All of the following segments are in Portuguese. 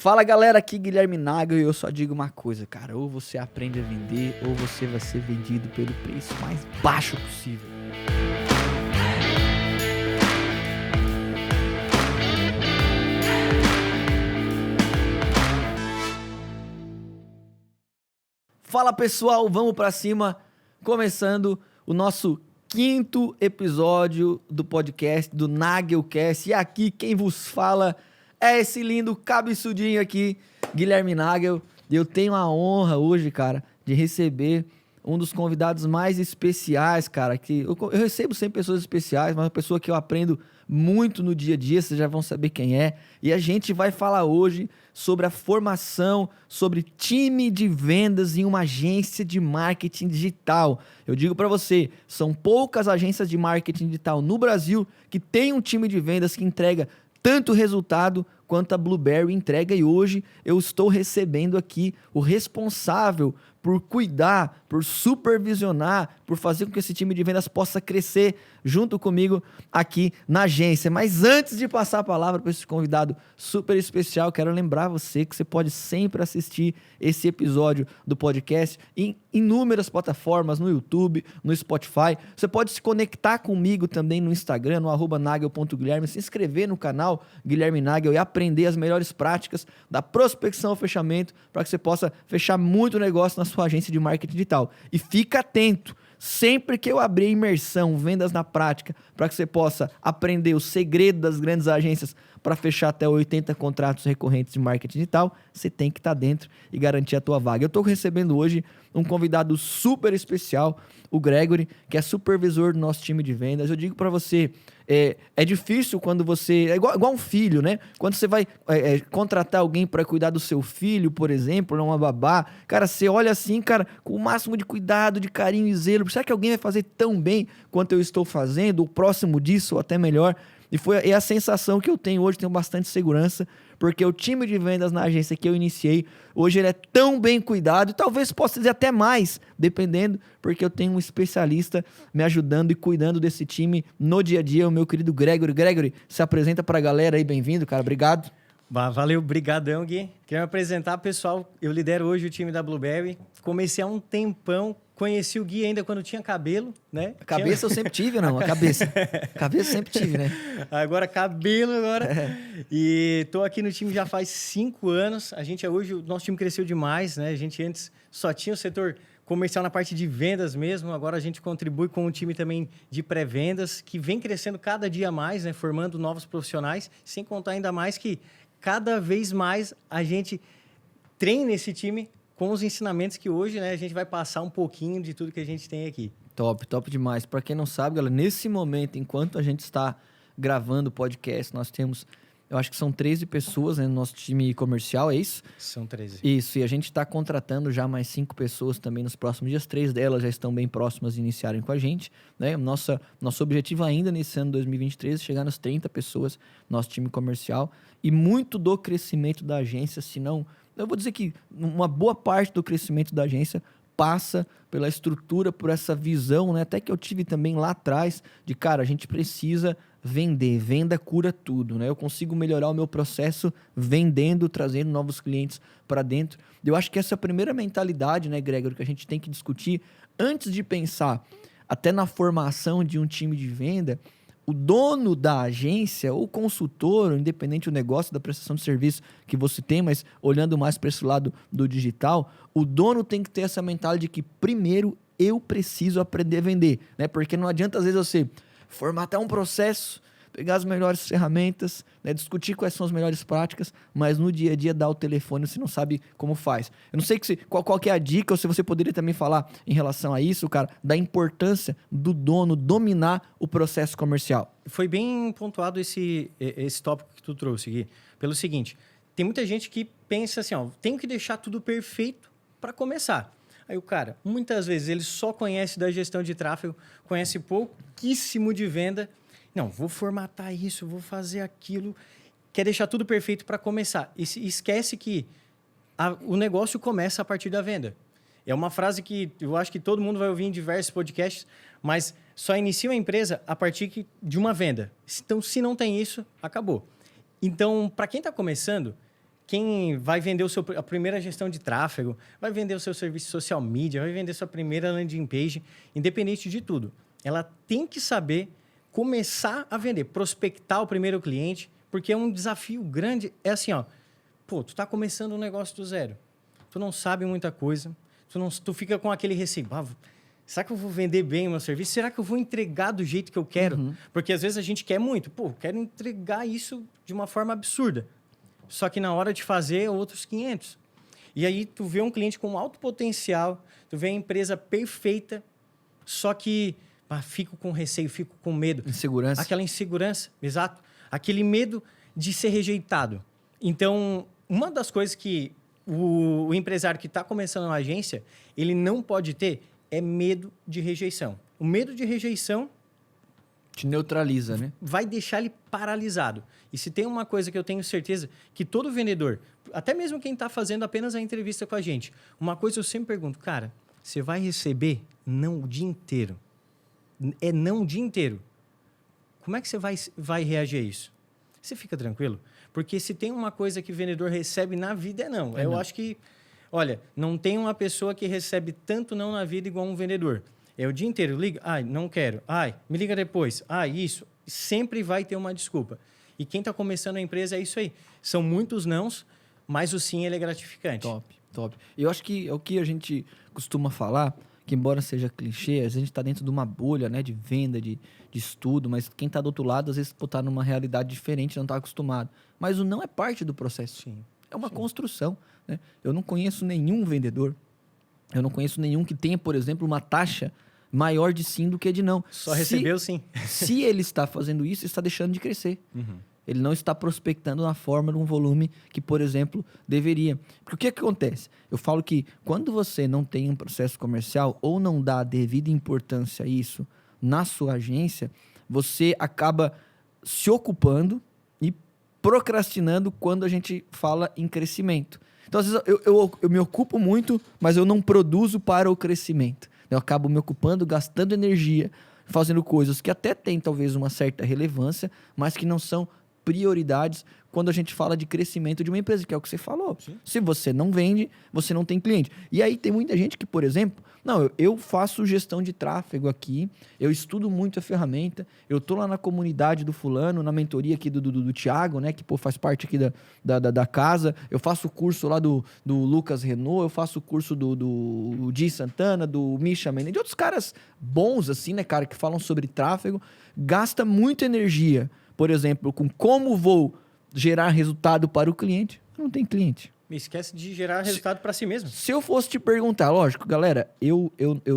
Fala galera, aqui Guilherme Nagel e eu só digo uma coisa, cara, ou você aprende a vender ou você vai ser vendido pelo preço mais baixo possível. Fala pessoal, vamos pra cima, começando o nosso 5º episódio do podcast do Nagelcast. E aqui quem vos fala é esse lindo cabeçudinho aqui, Guilherme Nagel. E eu tenho a honra hoje, cara, de receber um dos convidados mais especiais, cara. Que eu recebo sempre pessoas especiais, mas uma pessoa que eu aprendo muito no dia a dia, vocês já vão saber quem é. E a gente vai falar hoje sobre a formação, sobre time de vendas em uma agência de marketing digital. Eu digo para você, são poucas agências de marketing digital no Brasil que tem um time de vendas que entrega tanto resultado quanto a Blueberry entrega, e hoje eu estou recebendo aqui o responsável por cuidar, por supervisionar, por fazer com que esse time de vendas possa crescer junto comigo aqui na agência. Mas antes de passar a palavra para esse convidado super especial, quero lembrar você que você pode sempre assistir esse episódio do podcast em inúmeras plataformas, no YouTube, no Spotify. Você pode se conectar comigo também no Instagram, no @nagel.guilherme, se inscrever no canal Guilherme Nagel e aprender as melhores práticas da prospecção ao fechamento para que você possa fechar muito negócio na sua agência de marketing digital. E fica atento, sempre que eu abrir a imersão Vendas na Prática, para que você possa aprender o segredo das grandes agências para fechar até 80 contratos recorrentes de marketing digital, você tem que estar dentro e garantir a tua vaga. Eu estou recebendo hoje um convidado super especial, o Gregory, que é supervisor do nosso time de vendas. Eu digo para você, é difícil quando você... É igual um filho, né? Quando você vai contratar alguém para cuidar do seu filho, por exemplo, uma babá, cara, você olha assim, cara, com o máximo de cuidado, de carinho e zelo. Será que alguém vai fazer tão bem quanto eu estou fazendo, ou próximo disso, ou até melhor? E é a sensação que eu tenho hoje, tenho bastante segurança, porque o time de vendas na agência que eu iniciei, hoje ele é tão bem cuidado, e talvez possa dizer até mais, dependendo, porque eu tenho um especialista me ajudando e cuidando desse time no dia a dia, o meu querido Gregory. Gregory, se apresenta para a galera aí, bem-vindo, cara, obrigado. Valeu, brigadão, Gui. Quero me apresentar, pessoal, eu lidero hoje o time da Blueberry, comecei há um tempão, conheci o Gui ainda quando tinha cabelo, né? A cabeça eu sempre tive, não? A cabeça. Cabeça eu sempre tive, né? Agora cabelo, agora. E tô aqui no time já faz 5 anos. A gente hoje, o nosso time cresceu demais, né? A gente antes só tinha o setor comercial na parte de vendas mesmo. Agora a gente contribui com um time também de pré-vendas, que vem crescendo cada dia mais, né? Formando novos profissionais, sem contar ainda mais que cada vez mais a gente treina esse time com os ensinamentos que hoje, né, a gente vai passar um pouquinho de tudo que a gente tem aqui. Top demais. Para quem não sabe, galera, nesse momento, enquanto a gente está gravando o podcast, nós temos, eu acho que são 13 pessoas, né, no nosso time comercial, é isso? São 13. Isso, e a gente está contratando já mais 5 pessoas também nos próximos dias. 3 delas já estão bem próximas de iniciarem com a gente, né? Nosso objetivo ainda nesse ano 2023 é chegar nas 30 pessoas, nosso time comercial, e muito do crescimento da agência, se não... Eu vou dizer que uma boa parte do crescimento da agência passa pela estrutura, por essa visão, né? Até que eu tive também lá atrás de, cara, a gente precisa vender, venda cura tudo, né? Eu consigo melhorar o meu processo vendendo, trazendo novos clientes para dentro. Eu acho que essa é a primeira mentalidade, né, Gregory, que a gente tem que discutir antes de pensar até na formação de um time de venda. O dono da agência, ou consultor, ou independente do negócio, da prestação de serviço que você tem, mas olhando mais para esse lado do digital, o dono tem que ter essa mentalidade de que primeiro eu preciso aprender a vender, né? Porque não adianta às vezes você formatar um processo, pegar as melhores ferramentas, né, discutir quais são as melhores práticas, mas no dia a dia dar o telefone você não sabe como faz. Eu não sei qual que é a dica, ou se você poderia também falar em relação a isso, cara, da importância do dono dominar o processo comercial. Foi bem pontuado esse tópico que tu trouxe, Gui. Pelo seguinte, tem muita gente que pensa assim, ó, tenho que deixar tudo perfeito para começar. Aí o cara, muitas vezes, ele só conhece da gestão de tráfego, conhece pouquíssimo de venda. Não, vou formatar isso, vou fazer aquilo. Quer deixar tudo perfeito para começar. E esquece que o negócio começa a partir da venda. É uma frase que eu acho que todo mundo vai ouvir em diversos podcasts, mas só inicia uma empresa a partir de uma venda. Então, se não tem isso, acabou. Então, para quem está começando, quem vai vender a primeira gestão de tráfego, vai vender o seu serviço social media, vai vender sua primeira landing page, independente de tudo. Ela tem que saber começar a vender, prospectar o primeiro cliente, porque é um desafio grande. É assim, ó, pô, tu tá começando um negócio do zero, tu não sabe muita coisa, tu fica com aquele receio, será que eu vou vender bem o meu serviço? Será que eu vou entregar do jeito que eu quero? Porque às vezes a gente quer muito, pô, quero entregar isso de uma forma absurda. Só que na hora de fazer, outros 500. E aí tu vê um cliente com alto potencial, tu vê a empresa perfeita, só que fico com receio, fico com medo. Insegurança. Aquela insegurança, exato. Aquele medo de ser rejeitado. Então, uma das coisas que o empresário que está começando uma agência, ele não pode ter é medo de rejeição. O medo de rejeição te neutraliza, né? Vai deixar ele paralisado. E se tem uma coisa que eu tenho certeza que todo vendedor, até mesmo quem está fazendo apenas a entrevista com a gente, uma coisa eu sempre pergunto, cara, você vai receber não o dia inteiro? É não o dia inteiro. Como é que você vai reagir a isso? Você fica tranquilo? Porque se tem uma coisa que o vendedor recebe na vida, é não. Eu acho que, olha, não tem uma pessoa que recebe tanto não na vida igual um vendedor. É o dia inteiro, liga, não quero, me liga depois, isso. Sempre vai ter uma desculpa. E quem está começando a empresa é isso aí. São muitos nãos, mas o sim ele é gratificante. Top. Eu acho que é o que a gente costuma falar, que embora seja clichê, às vezes a gente está dentro de uma bolha, né, de venda, de estudo, mas quem está do outro lado, às vezes está numa realidade diferente, não está acostumado. Mas o não é parte do processo. Sim. É uma construção. Né? Eu não conheço nenhum vendedor, eu não conheço nenhum que tenha, por exemplo, uma taxa maior de sim do que de não. Só recebeu sim. Se ele está fazendo isso, está deixando de crescer. Ele não está prospectando na forma, num volume que, por exemplo, deveria. Porque o que acontece? Eu falo que quando você não tem um processo comercial ou não dá a devida importância a isso na sua agência, você acaba se ocupando e procrastinando quando a gente fala em crescimento. Então, às vezes, eu me ocupo muito, mas eu não produzo para o crescimento. Eu acabo me ocupando, gastando energia, fazendo coisas que até têm talvez uma certa relevância, mas que não são prioridades quando a gente fala de crescimento de uma empresa, que é o que você falou. Sim. Se você não vende, você não tem cliente. E aí tem muita gente que, por exemplo, eu faço gestão de tráfego aqui, eu estudo muito a ferramenta, eu tô lá na comunidade do fulano, na mentoria aqui do Thiago, né, que faz parte aqui da casa, eu faço o curso lá do Lucas Renault, eu faço o curso do Di Santana, do Misha Mendes, de outros caras bons, assim, né, cara, que falam sobre tráfego, gasta muita energia, por exemplo, com como vou gerar resultado para o cliente. Não tem cliente. Esquece de gerar resultado para si mesmo. Se eu fosse te perguntar, lógico, galera, eu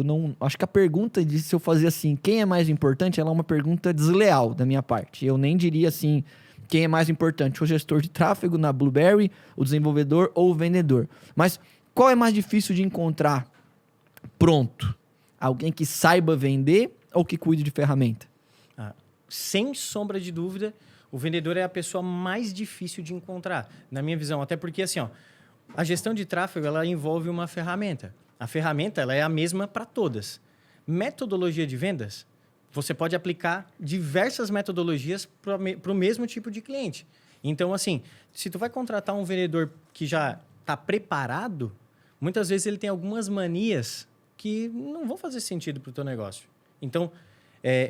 não... Acho que a pergunta de se eu fazer assim, quem é mais importante, ela é uma pergunta desleal da minha parte. Eu nem diria assim, quem é mais importante, o gestor de tráfego na Blueberry, o desenvolvedor ou o vendedor. Mas qual é mais difícil de encontrar pronto? Alguém que saiba vender ou que cuide de ferramenta? Sem sombra de dúvida, o vendedor é a pessoa mais difícil de encontrar, na minha visão. Até porque, assim, a gestão de tráfego ela envolve uma ferramenta. A ferramenta ela é a mesma para todas. Metodologia de vendas, você pode aplicar diversas metodologias para o mesmo tipo de cliente. Então, assim, se tu vai contratar um vendedor que já está preparado, muitas vezes ele tem algumas manias que não vão fazer sentido para o teu negócio. Então,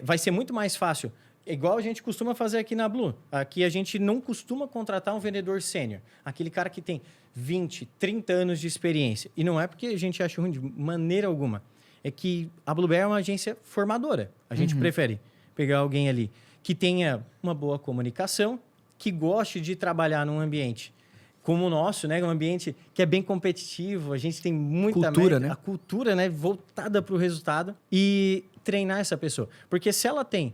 vai ser muito mais fácil. Igual a gente costuma fazer aqui na Blue. Aqui a gente não costuma contratar um vendedor sênior. Aquele cara que tem 20, 30 anos de experiência. E não é porque a gente acha ruim de maneira alguma. É que a Blueberry é uma agência formadora. A gente prefere pegar alguém ali que tenha uma boa comunicação, que goste de trabalhar num ambiente como o nosso, né? Um ambiente que é bem competitivo. A gente tem muita cultura, né? A cultura, né? Voltada para o resultado. E treinar essa pessoa. Porque se ela tem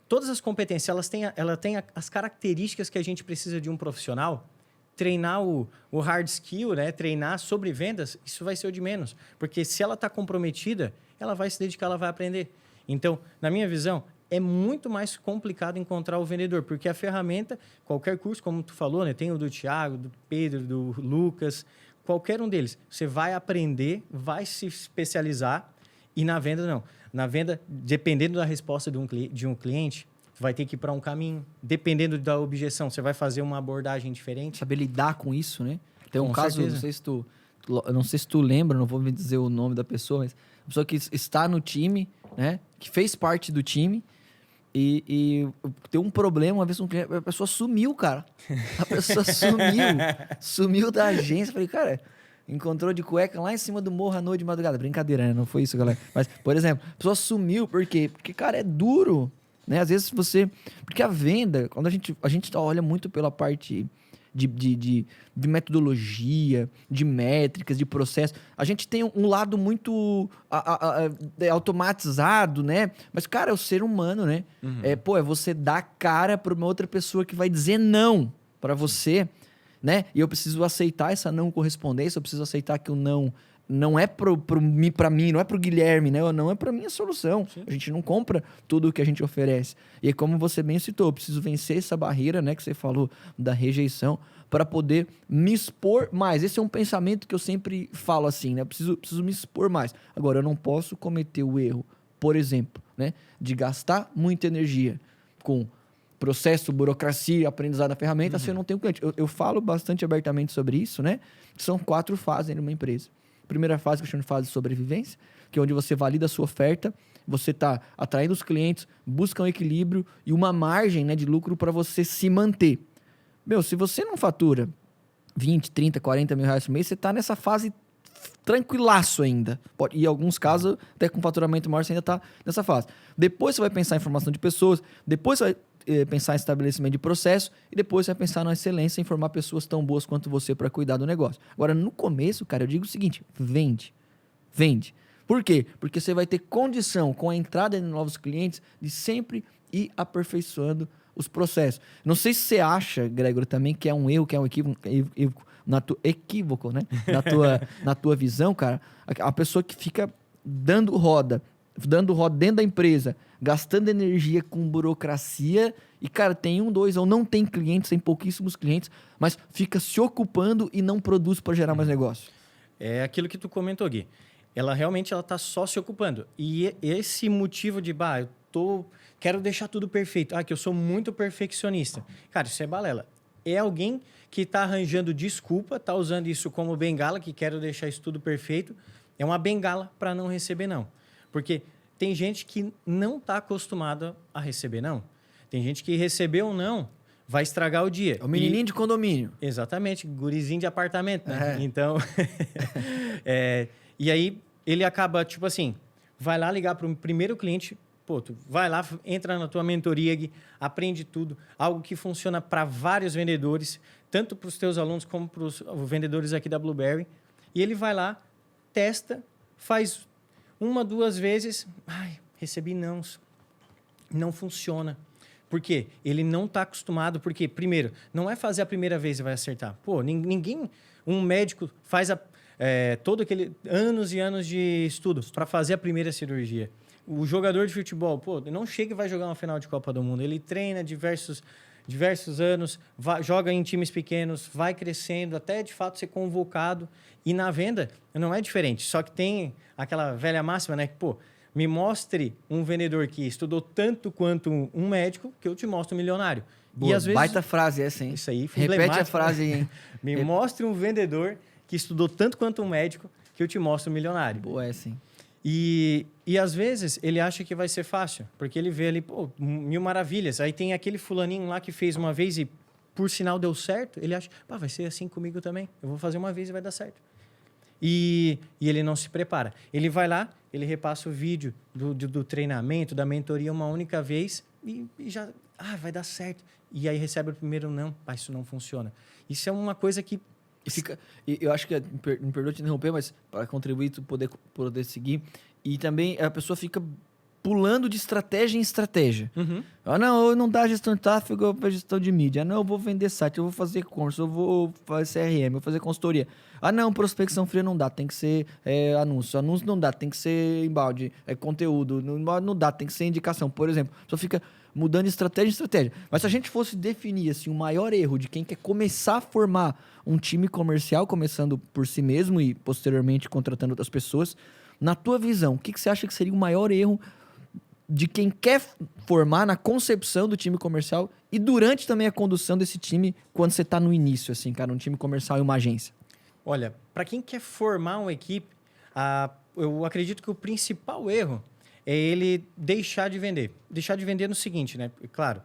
todas as competências, ela tem as características que a gente precisa de um profissional, treinar o hard skill, né? Treinar sobre vendas, isso vai ser o de menos. Porque se ela está comprometida, ela vai se dedicar, ela vai aprender. Então, na minha visão, é muito mais complicado encontrar o vendedor, porque a ferramenta, qualquer curso, como tu falou, né? Tem o do Thiago, do Pedro, do Lucas, qualquer um deles. Você vai aprender, vai se especializar e na venda não. Na venda, dependendo da resposta de um cliente, vai ter que ir para um caminho. Dependendo da objeção, você vai fazer uma abordagem diferente. Saber lidar com isso, né? Tem um Com caso, certeza. não sei se tu lembra, não vou me dizer o nome da pessoa, mas a pessoa que está no time, né? Que fez parte do time e tem um problema, uma vez a pessoa sumiu, cara. A pessoa sumiu da agência. Eu falei, cara, encontrou de cueca lá em cima do morro à noite de madrugada. Brincadeira, né? Não foi isso, galera. Mas, por exemplo, a pessoa sumiu, por quê? Porque, cara, é duro, né? Às vezes você... Porque a venda, quando a gente olha muito pela parte de metodologia, de métricas, de processo, a gente tem um lado muito automatizado, né? Mas, cara, é o ser humano, né? É você dar cara para uma outra pessoa que vai dizer não para você, né? E eu preciso aceitar essa não correspondência, eu preciso aceitar que o não é para mim, não é pro Guilherme, né? Não é para minha solução. Sim. A gente não compra tudo o que a gente oferece. E como você bem citou, eu preciso vencer essa barreira, né, que você falou da rejeição, para poder me expor mais. Esse é um pensamento que eu sempre falo assim, né? Eu preciso me expor mais. Agora, eu não posso cometer o erro, por exemplo, né, de gastar muita energia com processo, burocracia, aprendizado da ferramenta, se eu não tenho cliente. Eu falo bastante abertamente sobre isso, né? São 4 fases numa empresa. Primeira fase que eu chamo de fase de sobrevivência, que é onde você valida a sua oferta, você está atraindo os clientes, busca um equilíbrio e uma margem, né, de lucro para você se manter. Se você não fatura 20, 30, 40 mil reais por mês, você está nessa fase tranquilaço ainda. E em alguns casos, até com faturamento maior, você ainda está nessa fase. Depois você vai pensar em formação de pessoas, depois você vai pensar em estabelecimento de processo e depois você vai pensar na excelência em formar pessoas tão boas quanto você para cuidar do negócio. Agora, no começo, cara, eu digo o seguinte, vende. Por quê? Porque você vai ter condição, com a entrada de novos clientes, de sempre ir aperfeiçoando os processos. Não sei se você acha, Gregor, também que é um erro, que é um equívoco, né? Na tua visão, cara, a pessoa que fica dando roda dentro da empresa, gastando energia com burocracia e, cara, tem 1, 2 ou não tem clientes, tem pouquíssimos clientes, mas fica se ocupando e não produz para gerar mais negócio. É aquilo que tu comentou, Gui. Ela realmente está só se ocupando. E esse motivo de, quero deixar tudo perfeito. Que eu sou muito perfeccionista. Cara, isso é balela. É alguém que está arranjando desculpa, está usando isso como bengala, que quero deixar isso tudo perfeito. É uma bengala para não receber não. Porque tem gente que não está acostumada a receber não. Tem gente que recebeu um não, vai estragar o dia. É o menininho de condomínio. Exatamente, gurizinho de apartamento, né? Então, e aí ele acaba, tipo assim, vai lá ligar para o primeiro cliente, tu vai lá, entra na tua mentoria, Gui, aprende tudo, algo que funciona para vários vendedores, tanto para os teus alunos como para os vendedores aqui da Blueberry, e ele vai lá, testa, faz 1, 2 vezes, recebi não funciona. Por quê? Ele não está acostumado, porque, primeiro, não é fazer a primeira vez e vai acertar. Ninguém, um médico faz todo aquele anos e anos de estudos para fazer a primeira cirurgia. O jogador de futebol, não chega e vai jogar uma final de Copa do Mundo. Ele treina diversos anos, joga em times pequenos, vai crescendo, até de fato ser convocado. E na venda não é diferente. Só que tem aquela velha máxima, né? Que, me mostre um vendedor que estudou tanto quanto um médico, que eu te mostro um milionário. Boa, e às vezes, baita frase essa, hein? Isso aí, repete a frase aí, hein? Me mostre um vendedor que estudou tanto quanto um médico, que eu te mostro um milionário. Boa essa, hein? E às vezes ele acha que vai ser fácil, porque ele vê ali, 1000 maravilhas. Aí tem aquele fulaninho lá que fez uma vez e por sinal deu certo, ele acha, vai ser assim comigo também. Eu vou fazer uma vez e vai dar certo. E ele não se prepara. Ele vai lá, ele repassa o vídeo do treinamento, da mentoria uma única vez e já, vai dar certo. E aí recebe o primeiro não, isso não funciona. Isso é uma coisa que... Eu acho que, me perdoa te interromper, mas para contribuir, tu poder seguir. E também a pessoa fica pulando de estratégia em estratégia. Não dá gestão de tráfego, eu vou gestão de mídia. Eu vou vender site, eu vou fazer curso, eu vou fazer CRM, eu vou fazer consultoria. Prospecção fria não dá, tem que ser anúncio. Anúncio não dá, tem que ser embalde, conteúdo. Não dá, tem que ser indicação. Por exemplo, a pessoa fica mudando de estratégia em estratégia. Mas se a gente fosse definir assim, o maior erro de quem quer começar a formar um time comercial, começando por si mesmo e posteriormente contratando outras pessoas, na tua visão, o que você acha que seria o maior erro de quem quer formar na concepção do time comercial e durante também a condução desse time quando você tá no início, assim, cara, um time comercial e uma agência? Olha, para quem quer formar uma equipe, eu acredito que o principal erro é ele deixar de vender. Deixar de vender no seguinte, né? Claro,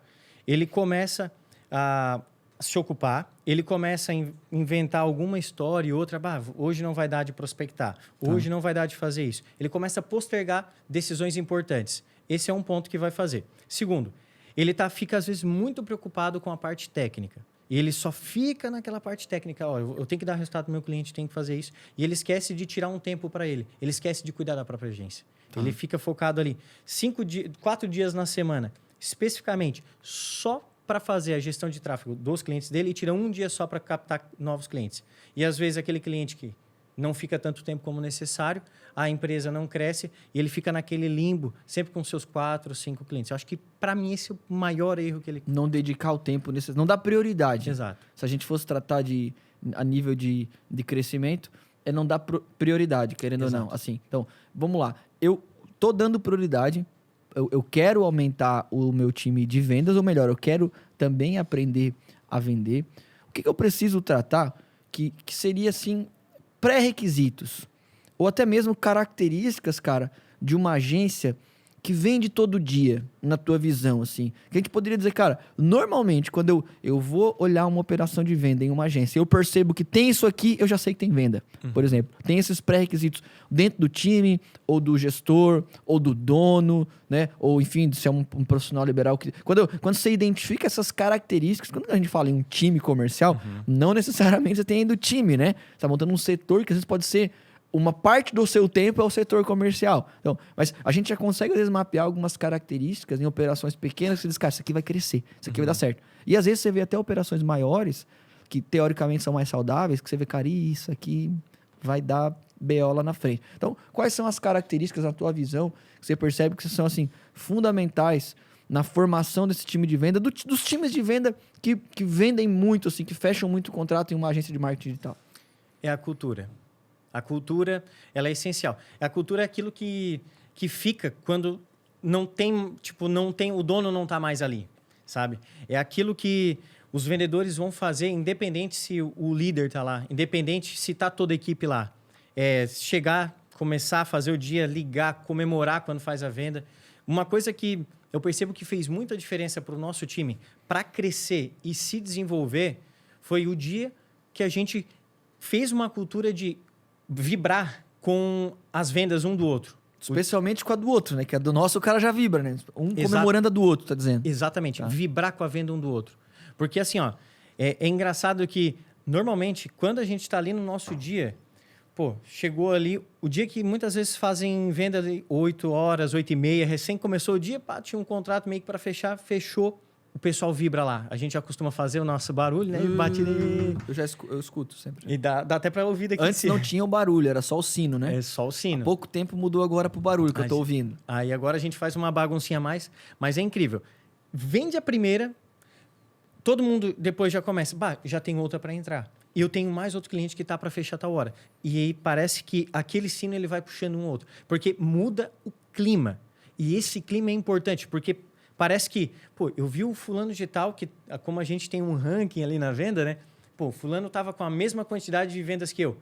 ele começa a se ocupar, ele começa a inventar alguma história e outra, hoje não vai dar de prospectar, hoje não vai dar de fazer isso. Ele começa a postergar decisões importantes. Esse é um ponto que vai fazer. Segundo, ele fica às vezes muito preocupado com a parte técnica. E ele só fica naquela parte técnica, eu tenho que dar resultado para o meu cliente, tenho que fazer isso. E ele esquece de tirar um tempo para ele. Ele esquece de cuidar da própria agência. Ele fica focado ali 4 dias na semana, especificamente, só para fazer a gestão de tráfego dos clientes dele e tira um dia só para captar novos clientes. E às vezes aquele cliente que não fica tanto tempo como necessário, a empresa não cresce e ele fica naquele limbo, sempre com seus 4, 5 clientes. Eu acho que, para mim, esse é o maior erro que ele... Não dedicar o tempo necessário, não dá prioridade. Exato. Se a gente fosse tratar a nível de crescimento, é não dar prioridade, querendo ou não. Assim, então, vamos lá. Eu tô dando prioridade, eu quero aumentar o meu time de vendas, ou melhor, eu quero também aprender a vender. O que eu preciso tratar que seria, assim, pré-requisitos, ou até mesmo características, cara, de uma agência que vende todo dia, na tua visão, assim. Que a gente poderia dizer, cara, normalmente, quando eu vou olhar uma operação de venda em uma agência, eu percebo que tem isso aqui, eu já sei que tem venda. Por exemplo, tem esses pré-requisitos dentro do time, ou do gestor, ou do dono, né? Ou, enfim, se é um profissional liberal. Quando você identifica essas características, quando a gente fala em um time comercial, não necessariamente você tem do time, né? Você tá montando um setor que às vezes pode ser uma parte do seu tempo é o setor comercial. Então, mas a gente já consegue, às vezes, mapear algumas características em operações pequenas que você diz, cara, isso aqui vai crescer, isso aqui vai dar certo. E às vezes você vê até operações maiores, que teoricamente são mais saudáveis, que você vê, cara, isso aqui vai dar BO lá na frente. Então, quais são as características, na tua visão, que você percebe que são, assim, fundamentais na formação desse time de venda, dos times de venda que vendem muito, assim, que fecham muito contrato em uma agência de marketing digital? É a cultura. A cultura, ela é essencial. A cultura é aquilo que fica quando não tem, o dono não está mais ali, sabe? É aquilo que os vendedores vão fazer, independente se o líder está lá, independente se está toda a equipe lá. É chegar, começar a fazer o dia, ligar, comemorar quando faz a venda. Uma coisa que eu percebo que fez muita diferença para o nosso time, para crescer e se desenvolver, foi o dia que a gente fez uma cultura de vibrar com as vendas um do outro. Especialmente com a do outro, né? Que a do nosso o cara já vibra, né? Um comemorando a do outro, tá dizendo? Exatamente. Tá. Vibrar com a venda um do outro. Porque assim, ó, é engraçado que normalmente quando a gente está ali no nosso dia, chegou ali o dia que muitas vezes fazem venda de 8 horas, 8h30, recém começou o dia, tinha um contrato meio que para fechar, fechou. O pessoal vibra lá. A gente já costuma fazer o nosso barulho, né? Bate ali. Eu escuto sempre. E dá até para ouvir daqui. Antes não tinha o barulho, era só o sino, né? É só o sino. Há pouco tempo mudou agora pro barulho que eu tô ouvindo. Aí agora a gente faz uma baguncinha a mais, mas é incrível. Vende a primeira, todo mundo depois já começa, já tem outra para entrar. E eu tenho mais outro cliente que tá para fechar tal hora. E aí parece que aquele sino ele vai puxando um outro. Porque muda o clima. E esse clima é importante, porque parece que, eu vi o fulano de tal, que como a gente tem um ranking ali na venda, né? Fulano estava com a mesma quantidade de vendas que eu.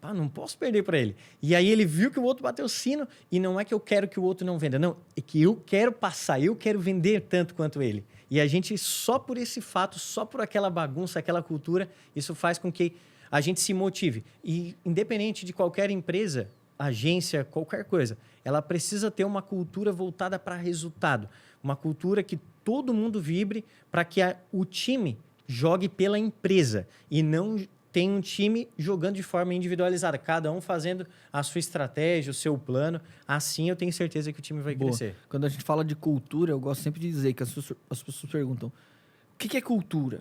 Não posso perder para ele. E aí ele viu que o outro bateu o sino e não é que eu quero que o outro não venda. Não, é que eu quero passar, eu quero vender tanto quanto ele. E a gente, só por esse fato, só por aquela bagunça, aquela cultura, isso faz com que a gente se motive. E independente de qualquer empresa, agência, qualquer coisa, ela precisa ter uma cultura voltada para resultado. Uma cultura que todo mundo vibre para que o time jogue pela empresa e não tem um time jogando de forma individualizada, cada um fazendo a sua estratégia, o seu plano. Assim eu tenho certeza que o time vai crescer. Quando a gente fala de cultura, eu gosto sempre de dizer que as pessoas perguntam, o que é cultura?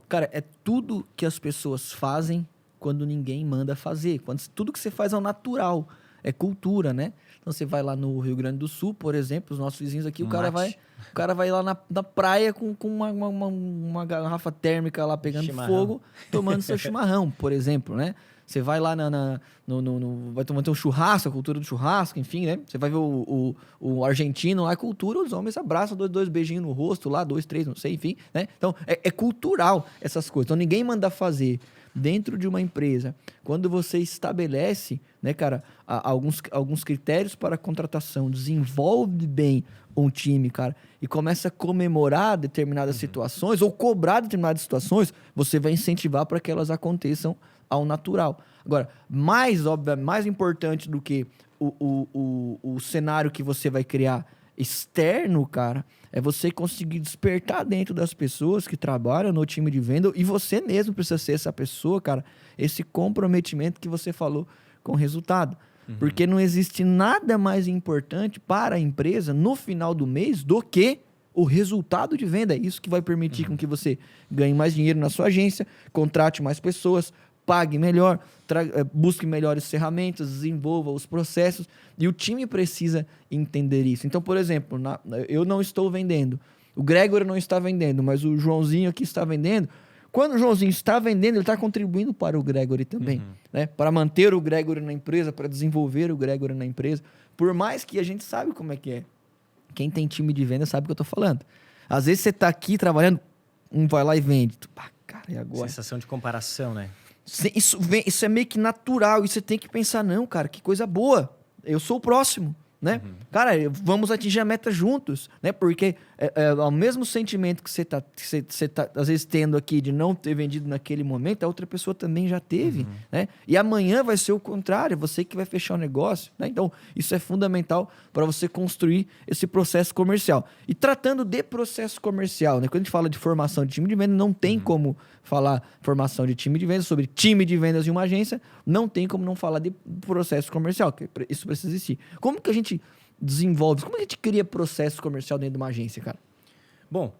Cara, é tudo que as pessoas fazem quando ninguém manda fazer. Tudo que você faz ao natural. é cultura, né? Então você vai lá no Rio Grande do Sul, por exemplo, os nossos vizinhos aqui, o cara vai lá na praia com uma garrafa térmica lá pegando fogo, tomando seu chimarrão, por exemplo, né? Você vai lá vai ter um churrasco, a cultura do churrasco, enfim, né? Você vai ver o argentino lá, a cultura, os homens abraçam, dois beijinhos no rosto lá, 2, 3, não sei, enfim, né? Então, é cultural essas coisas. Então, ninguém manda fazer dentro de uma empresa. Quando você estabelece, né, cara, alguns critérios para a contratação, desenvolve bem um time, cara, e começa a comemorar determinadas situações ou cobrar determinadas situações, você vai incentivar para que elas aconteçam ao natural. Agora, mais importante do que o cenário que você vai criar externo, cara, é você conseguir despertar dentro das pessoas que trabalham no time de venda, e você mesmo precisa ser essa pessoa, cara, esse comprometimento que você falou com o resultado. Porque não existe nada mais importante para a empresa no final do mês do que o resultado de venda. É isso que vai permitir com que você ganhe mais dinheiro na sua agência, contrate mais pessoas, pague melhor, busque melhores ferramentas, desenvolva os processos, e o time precisa entender isso. Então, por exemplo, eu não estou vendendo, o Gregory não está vendendo, mas o Joãozinho aqui está vendendo. Quando o Joãozinho está vendendo, ele está contribuindo para o Gregory também, né? Para manter o Gregory na empresa, para desenvolver o Gregory na empresa. Por mais que a gente sabe como é que é. Quem tem time de venda sabe o que eu estou falando. Às vezes você está aqui trabalhando, vai lá e vende. Cara, e agora? Sensação de comparação, né? Isso é meio que natural. E você tem que pensar, não, cara, que coisa boa. Eu sou o próximo, né? Cara, vamos atingir a meta juntos, né? Porque é o mesmo sentimento que você tá, às vezes, tendo aqui de não ter vendido naquele momento, a outra pessoa também já teve, né? E amanhã vai ser o contrário, você que vai fechar o negócio, né? Então, isso é fundamental para você construir esse processo comercial. E tratando de processo comercial, né? Quando a gente fala de formação de time de venda, não tem como falar formação de time de vendas, sobre time de vendas de uma agência, não tem como não falar de processo comercial, que isso precisa existir. Como que a gente desenvolve, como a gente cria processo comercial dentro de uma agência, cara? Bom,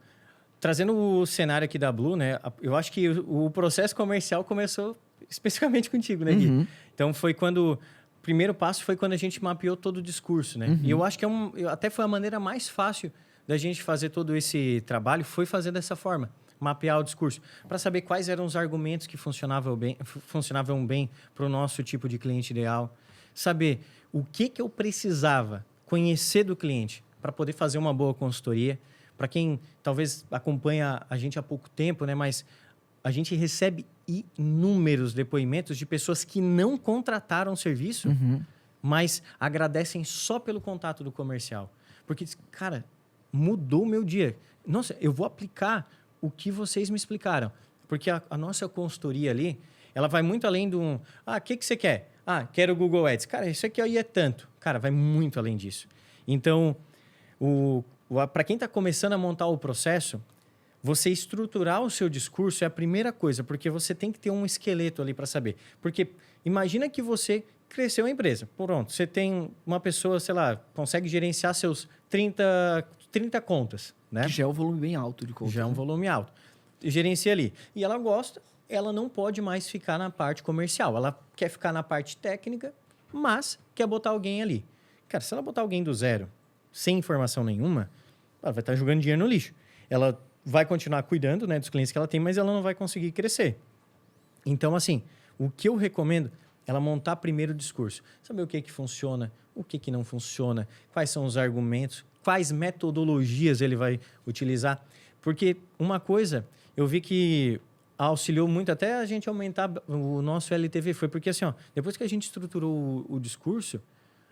trazendo o cenário aqui da Blue, né? Eu acho que o processo comercial começou especificamente contigo, né, Gui? Então, foi quando... O primeiro passo foi quando a gente mapeou todo o discurso, né? E eu acho que até foi a maneira mais fácil da gente fazer todo esse trabalho, foi fazer dessa forma. Mapear o discurso, para saber quais eram os argumentos que funcionavam bem para o nosso tipo de cliente ideal. Saber o que eu precisava conhecer do cliente para poder fazer uma boa consultoria. Para quem talvez acompanha a gente há pouco tempo, né? Mas a gente recebe inúmeros depoimentos de pessoas que não contrataram o serviço, mas agradecem só pelo contato do comercial. Porque, cara, mudou o meu dia. Nossa, eu vou aplicar o que vocês me explicaram. Porque a nossa consultoria ali, ela vai muito além do... o que você quer? Quero o Google Ads. Cara, isso aqui aí é tanto. Cara, vai muito além disso. Então, para quem está começando a montar o processo, você estruturar o seu discurso é a primeira coisa, porque você tem que ter um esqueleto ali para saber. Porque imagina que você cresceu a empresa. Pronto, você tem uma pessoa, sei lá, consegue gerenciar seus 30 contas, né? Que já é um volume bem alto de contas. Já é um volume alto. Gerencia ali. E ela gosta, ela não pode mais ficar na parte comercial. Ela quer ficar na parte técnica, mas quer botar alguém ali. Cara, se ela botar alguém do zero, sem informação nenhuma, ela vai estar jogando dinheiro no lixo. Ela vai continuar cuidando, né, dos clientes que ela tem, mas ela não vai conseguir crescer. Então, assim, o que eu recomendo é ela montar primeiro o discurso. Saber o que funciona, o que não funciona, quais são os argumentos, quais metodologias ele vai utilizar. Porque uma coisa, eu vi que auxiliou muito até a gente aumentar o nosso LTV, foi porque assim, depois que a gente estruturou o discurso,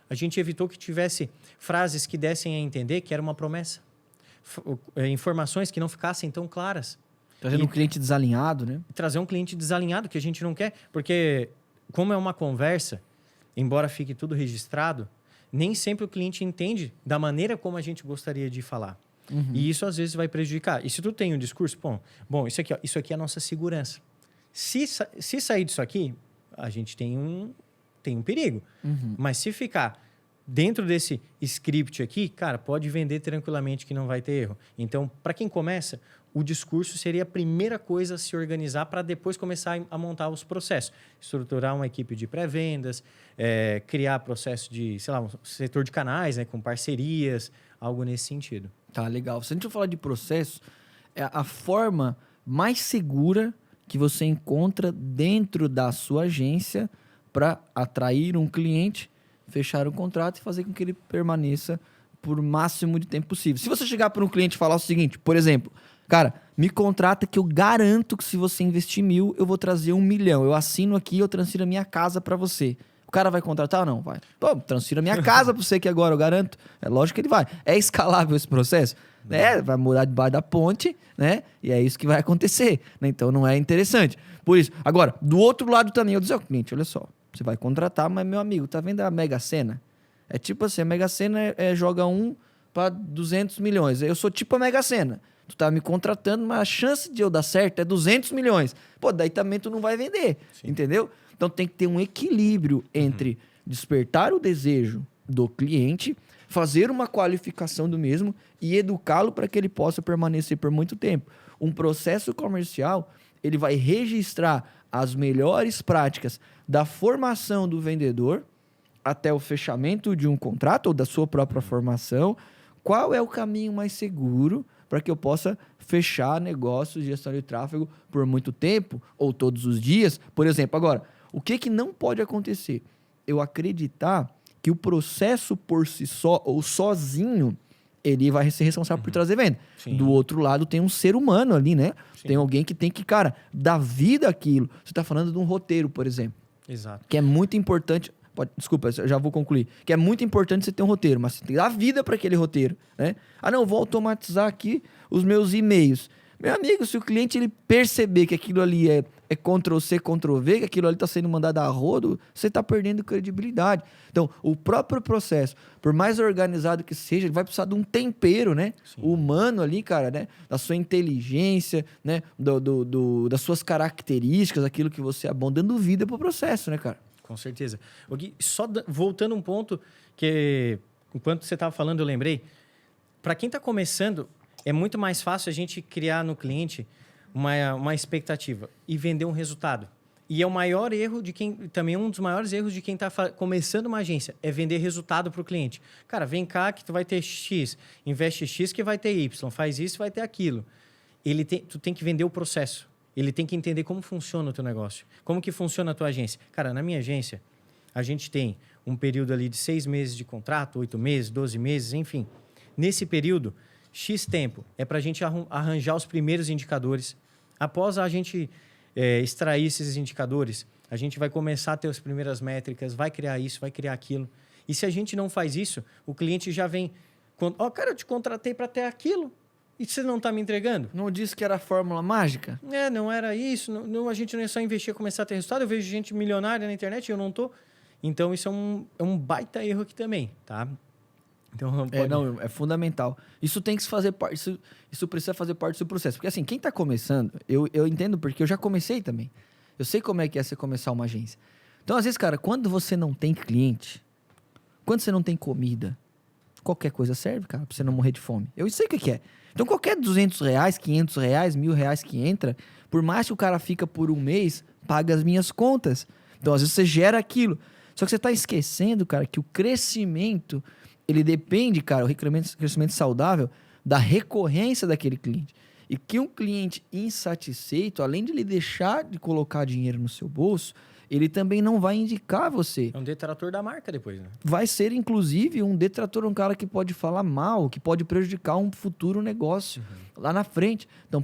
a gente evitou que tivesse frases que dessem a entender que era uma promessa. Informações que não ficassem tão claras. Trazendo um cliente desalinhado, né? Trazer um cliente desalinhado, que a gente não quer. Porque, como é uma conversa, embora fique tudo registrado, nem sempre o cliente entende da maneira como a gente gostaria de falar. E isso, às vezes, vai prejudicar. E se tu tem um discurso, bom, isso aqui é a nossa segurança. Se sair disso aqui, a gente tem um perigo. Mas se ficar dentro desse script aqui, cara, pode vender tranquilamente que não vai ter erro. Então, para quem começa, o discurso seria a primeira coisa a se organizar para depois começar a montar os processos. Estruturar uma equipe de pré-vendas, criar processo de, sei lá, um setor de canais, né, com parcerias, algo nesse sentido. Tá, legal. Se a gente for falar de processo, é a forma mais segura que você encontra dentro da sua agência para atrair um cliente, fechar um contrato e fazer com que ele permaneça por máximo de tempo possível. Se você chegar para um cliente e falar o seguinte, por exemplo, cara, me contrata que eu garanto que se você investir 1.000, eu vou trazer 1 milhão. Eu assino aqui, eu transfiro a minha casa para você. O cara vai contratar ou não? Vai. Pô, transfiro a minha casa para você aqui agora, eu garanto. É lógico que ele vai. É escalável esse processo? Vai morar debaixo da ponte, né? E é isso que vai acontecer, né? Então não é interessante. Por isso, agora, do outro lado também, eu dizer ao cliente, olha só, você vai contratar, mas meu amigo, tá vendo a Mega Sena? É tipo assim, a Mega Sena joga 1 para 200 milhões. Eu sou tipo a Mega Sena. Tu tá me contratando, mas a chance de eu dar certo é 200 milhões. Pô, daí também tu não vai vender, entendeu? Então tem que ter um equilíbrio entre despertar o desejo do cliente, fazer uma qualificação do mesmo e educá-lo para que ele possa permanecer por muito tempo. Um processo comercial, ele vai registrar as melhores práticas da formação do vendedor até o fechamento de um contrato ou da sua própria formação. Qual é o caminho mais seguro para que eu possa fechar negócios de gestão de tráfego por muito tempo ou todos os dias? Por exemplo, agora, o que não pode acontecer? Eu acreditar que o processo por si só ou sozinho, ele vai ser responsável por trazer venda. Sim. Do outro lado tem um ser humano ali, né? Sim. Tem alguém que tem que, cara, dar vida àquilo. Você está falando de um roteiro, por exemplo. Exato. Que é muito importante... Desculpa, eu já vou concluir. Que é muito importante você ter um roteiro, mas você tem que dar vida para aquele roteiro, né? Ah, não, vou automatizar aqui os meus e-mails. Meu amigo, se o cliente ele perceber que aquilo ali é Ctrl-C, Ctrl-V, que aquilo ali está sendo mandado a rodo, você está perdendo credibilidade. Então, o próprio processo, por mais organizado que seja, ele vai precisar de um tempero, né? Sim. Humano ali, cara, né? Da sua inteligência, né? Das suas características, aquilo que você é bom, dando vida para o processo, né, cara? Com certeza. Gui, só voltando um ponto que, enquanto você estava falando, eu lembrei. Para quem está começando, é muito mais fácil a gente criar no cliente uma expectativa e vender um resultado. E é o maior erro de quem... Também um dos maiores erros de quem está começando uma agência. É vender resultado para o cliente. Cara, vem cá que tu vai ter X. Investe X que vai ter Y. Faz isso, vai ter aquilo. Tu tem que vender o processo. Ele tem que entender como funciona o teu negócio. Como que funciona a tua agência. Cara, na minha agência, a gente tem um período ali de 6 meses de contrato, 8 meses, 12 meses, enfim. Nesse período, X tempo é para a gente arranjar os primeiros indicadores. Após a gente extrair esses indicadores, a gente vai começar a ter as primeiras métricas, vai criar isso, vai criar aquilo. E se a gente não faz isso, o cliente já vem... cara, eu te contratei para ter aquilo. E você não está me entregando? Não disse que era a fórmula mágica? Não era isso. Não, a gente não é só investir e começar a ter resultado. Eu vejo gente milionária na internet e eu não estou. Então, isso é um baita erro aqui também, tá? Então, é fundamental. Isso tem que se fazer parte... Isso precisa fazer parte do processo. Porque, assim, quem está começando... Eu entendo porque eu já comecei também. Eu sei como é que é você começar uma agência. Então, às vezes, cara, quando você não tem cliente, quando você não tem comida, qualquer coisa serve, cara, para você não morrer de fome. Eu sei o que é. Então, qualquer R$200, R$500, R$1.000 que entra, por mais que o cara fica por um mês, paga as minhas contas. Então, às vezes, você gera aquilo. Só que você está esquecendo, cara, que o crescimento, ele depende, cara, o crescimento saudável, da recorrência daquele cliente. E que um cliente insatisfeito, além de ele deixar de colocar dinheiro no seu bolso, ele também não vai indicar você. É um detrator da marca depois, né? Vai ser, inclusive, um detrator, um cara que pode falar mal, que pode prejudicar um futuro negócio lá na frente. Então,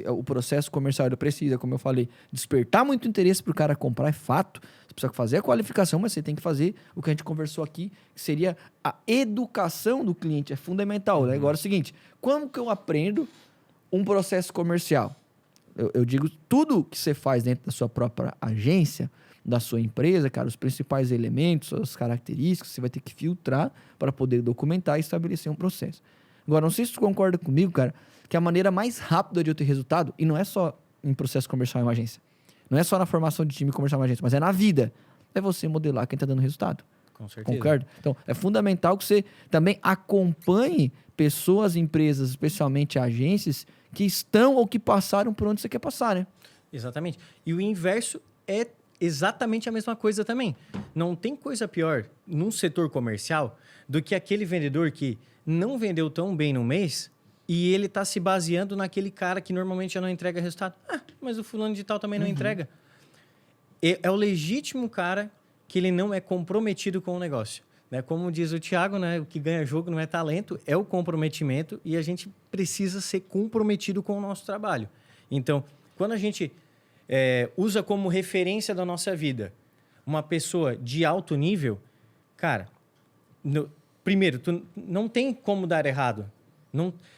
o processo comercial ele precisa, como eu falei, despertar muito interesse para o cara comprar, é fato. Você precisa fazer a qualificação, mas você tem que fazer o que a gente conversou aqui, que seria a educação do cliente. É fundamental. Né? Agora é o seguinte, como que eu aprendo um processo comercial? Eu digo, tudo que você faz dentro da sua própria agência, da sua empresa, cara, os principais elementos, as características, você vai ter que filtrar para poder documentar e estabelecer um processo. Agora, não sei se tu concorda comigo, cara, que a maneira mais rápida de eu ter resultado, e não é só em processo comercial em uma agência, não é só na formação de time comercial em uma agência, mas é na vida, é você modelar quem está dando resultado. Com certeza. Concorda? Então, é fundamental que você também acompanhe pessoas, empresas, especialmente agências, que estão ou que passaram por onde você quer passar, né? Exatamente. E o inverso é exatamente a mesma coisa também. Não tem coisa pior num setor comercial do que aquele vendedor que não vendeu tão bem no mês e ele está se baseando naquele cara que normalmente já não entrega resultado. Ah, mas o fulano de tal também não entrega. É o legítimo cara que ele não é comprometido com o negócio. Né? Como diz o Thiago, né? O que ganha jogo não é talento, é o comprometimento e a gente precisa ser comprometido com o nosso trabalho. Então, quando a gente usa como referência da nossa vida uma pessoa de alto nível, cara, primeiro, tu não tem como dar errado.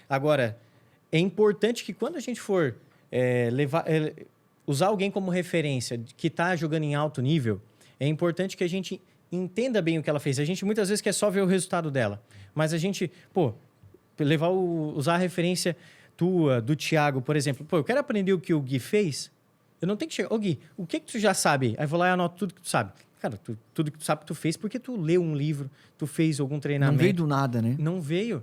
Agora, é importante que quando a gente for usar alguém como referência que está jogando em alto nível, é importante que a gente entenda bem o que ela fez. A gente muitas vezes quer só ver o resultado dela, mas a gente, usar a referência tua, do Thiago, por exemplo. Eu quero aprender o que o Gui fez. Eu não tenho que chegar... Ô, Gui, o que tu já sabe? Aí vou lá e anoto tudo que tu sabe. Cara, tudo que tu sabe que tu fez porque tu leu um livro, tu fez algum treinamento. Não veio do nada, né? Não veio.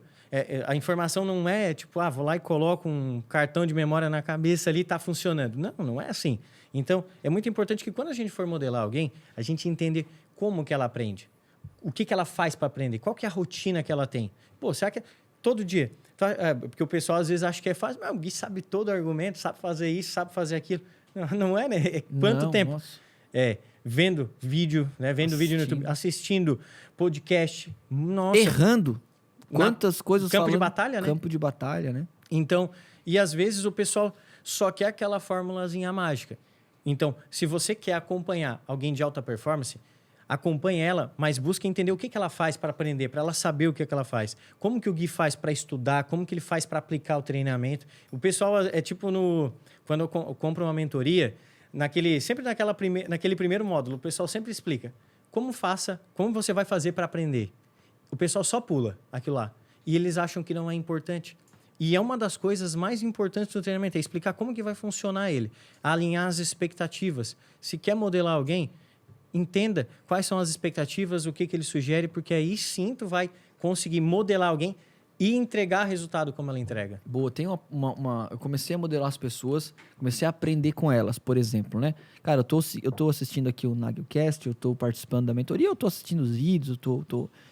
A informação não é tipo, vou lá e coloco um cartão de memória na cabeça ali e tá funcionando. Não é assim. Então, é muito importante que quando a gente for modelar alguém, a gente entenda como que ela aprende. O que ela faz para aprender? Qual que é a rotina que ela tem? Será que todo dia... porque o pessoal às vezes acha que é fácil, mas o Gui sabe todo o argumento, sabe fazer isso, sabe fazer aquilo. Não é, né? Quanto tempo? Nossa. Vendo vídeo, né? Vendo vídeo no YouTube, assistindo podcast. Nossa. Errando. Quantas coisas Campo falando. de batalha, né? Campo de batalha, né? Então, e às vezes o pessoal só quer aquela formulazinha mágica. Então, se você quer acompanhar alguém de alta performance, acompanhe ela, mas busque entender o que ela faz para aprender, para ela saber o que ela faz. Como que o Gui faz para estudar, como que ele faz para aplicar o treinamento. O pessoal é tipo quando eu compro uma mentoria, naquele primeiro módulo, o pessoal sempre explica como você vai fazer para aprender. O pessoal só pula aquilo lá. E eles acham que não é importante. E é uma das coisas mais importantes do treinamento, é explicar como que vai funcionar ele. Alinhar as expectativas. Se quer modelar alguém, entenda quais são as expectativas, o que ele sugere, porque aí sim tu vai conseguir modelar alguém e entregar resultado como ela entrega. Boa, tem eu comecei a modelar as pessoas, comecei a aprender com elas, por exemplo, né? Cara, eu tô assistindo aqui o Nagelcast, eu tô participando da mentoria, eu tô assistindo os vídeos,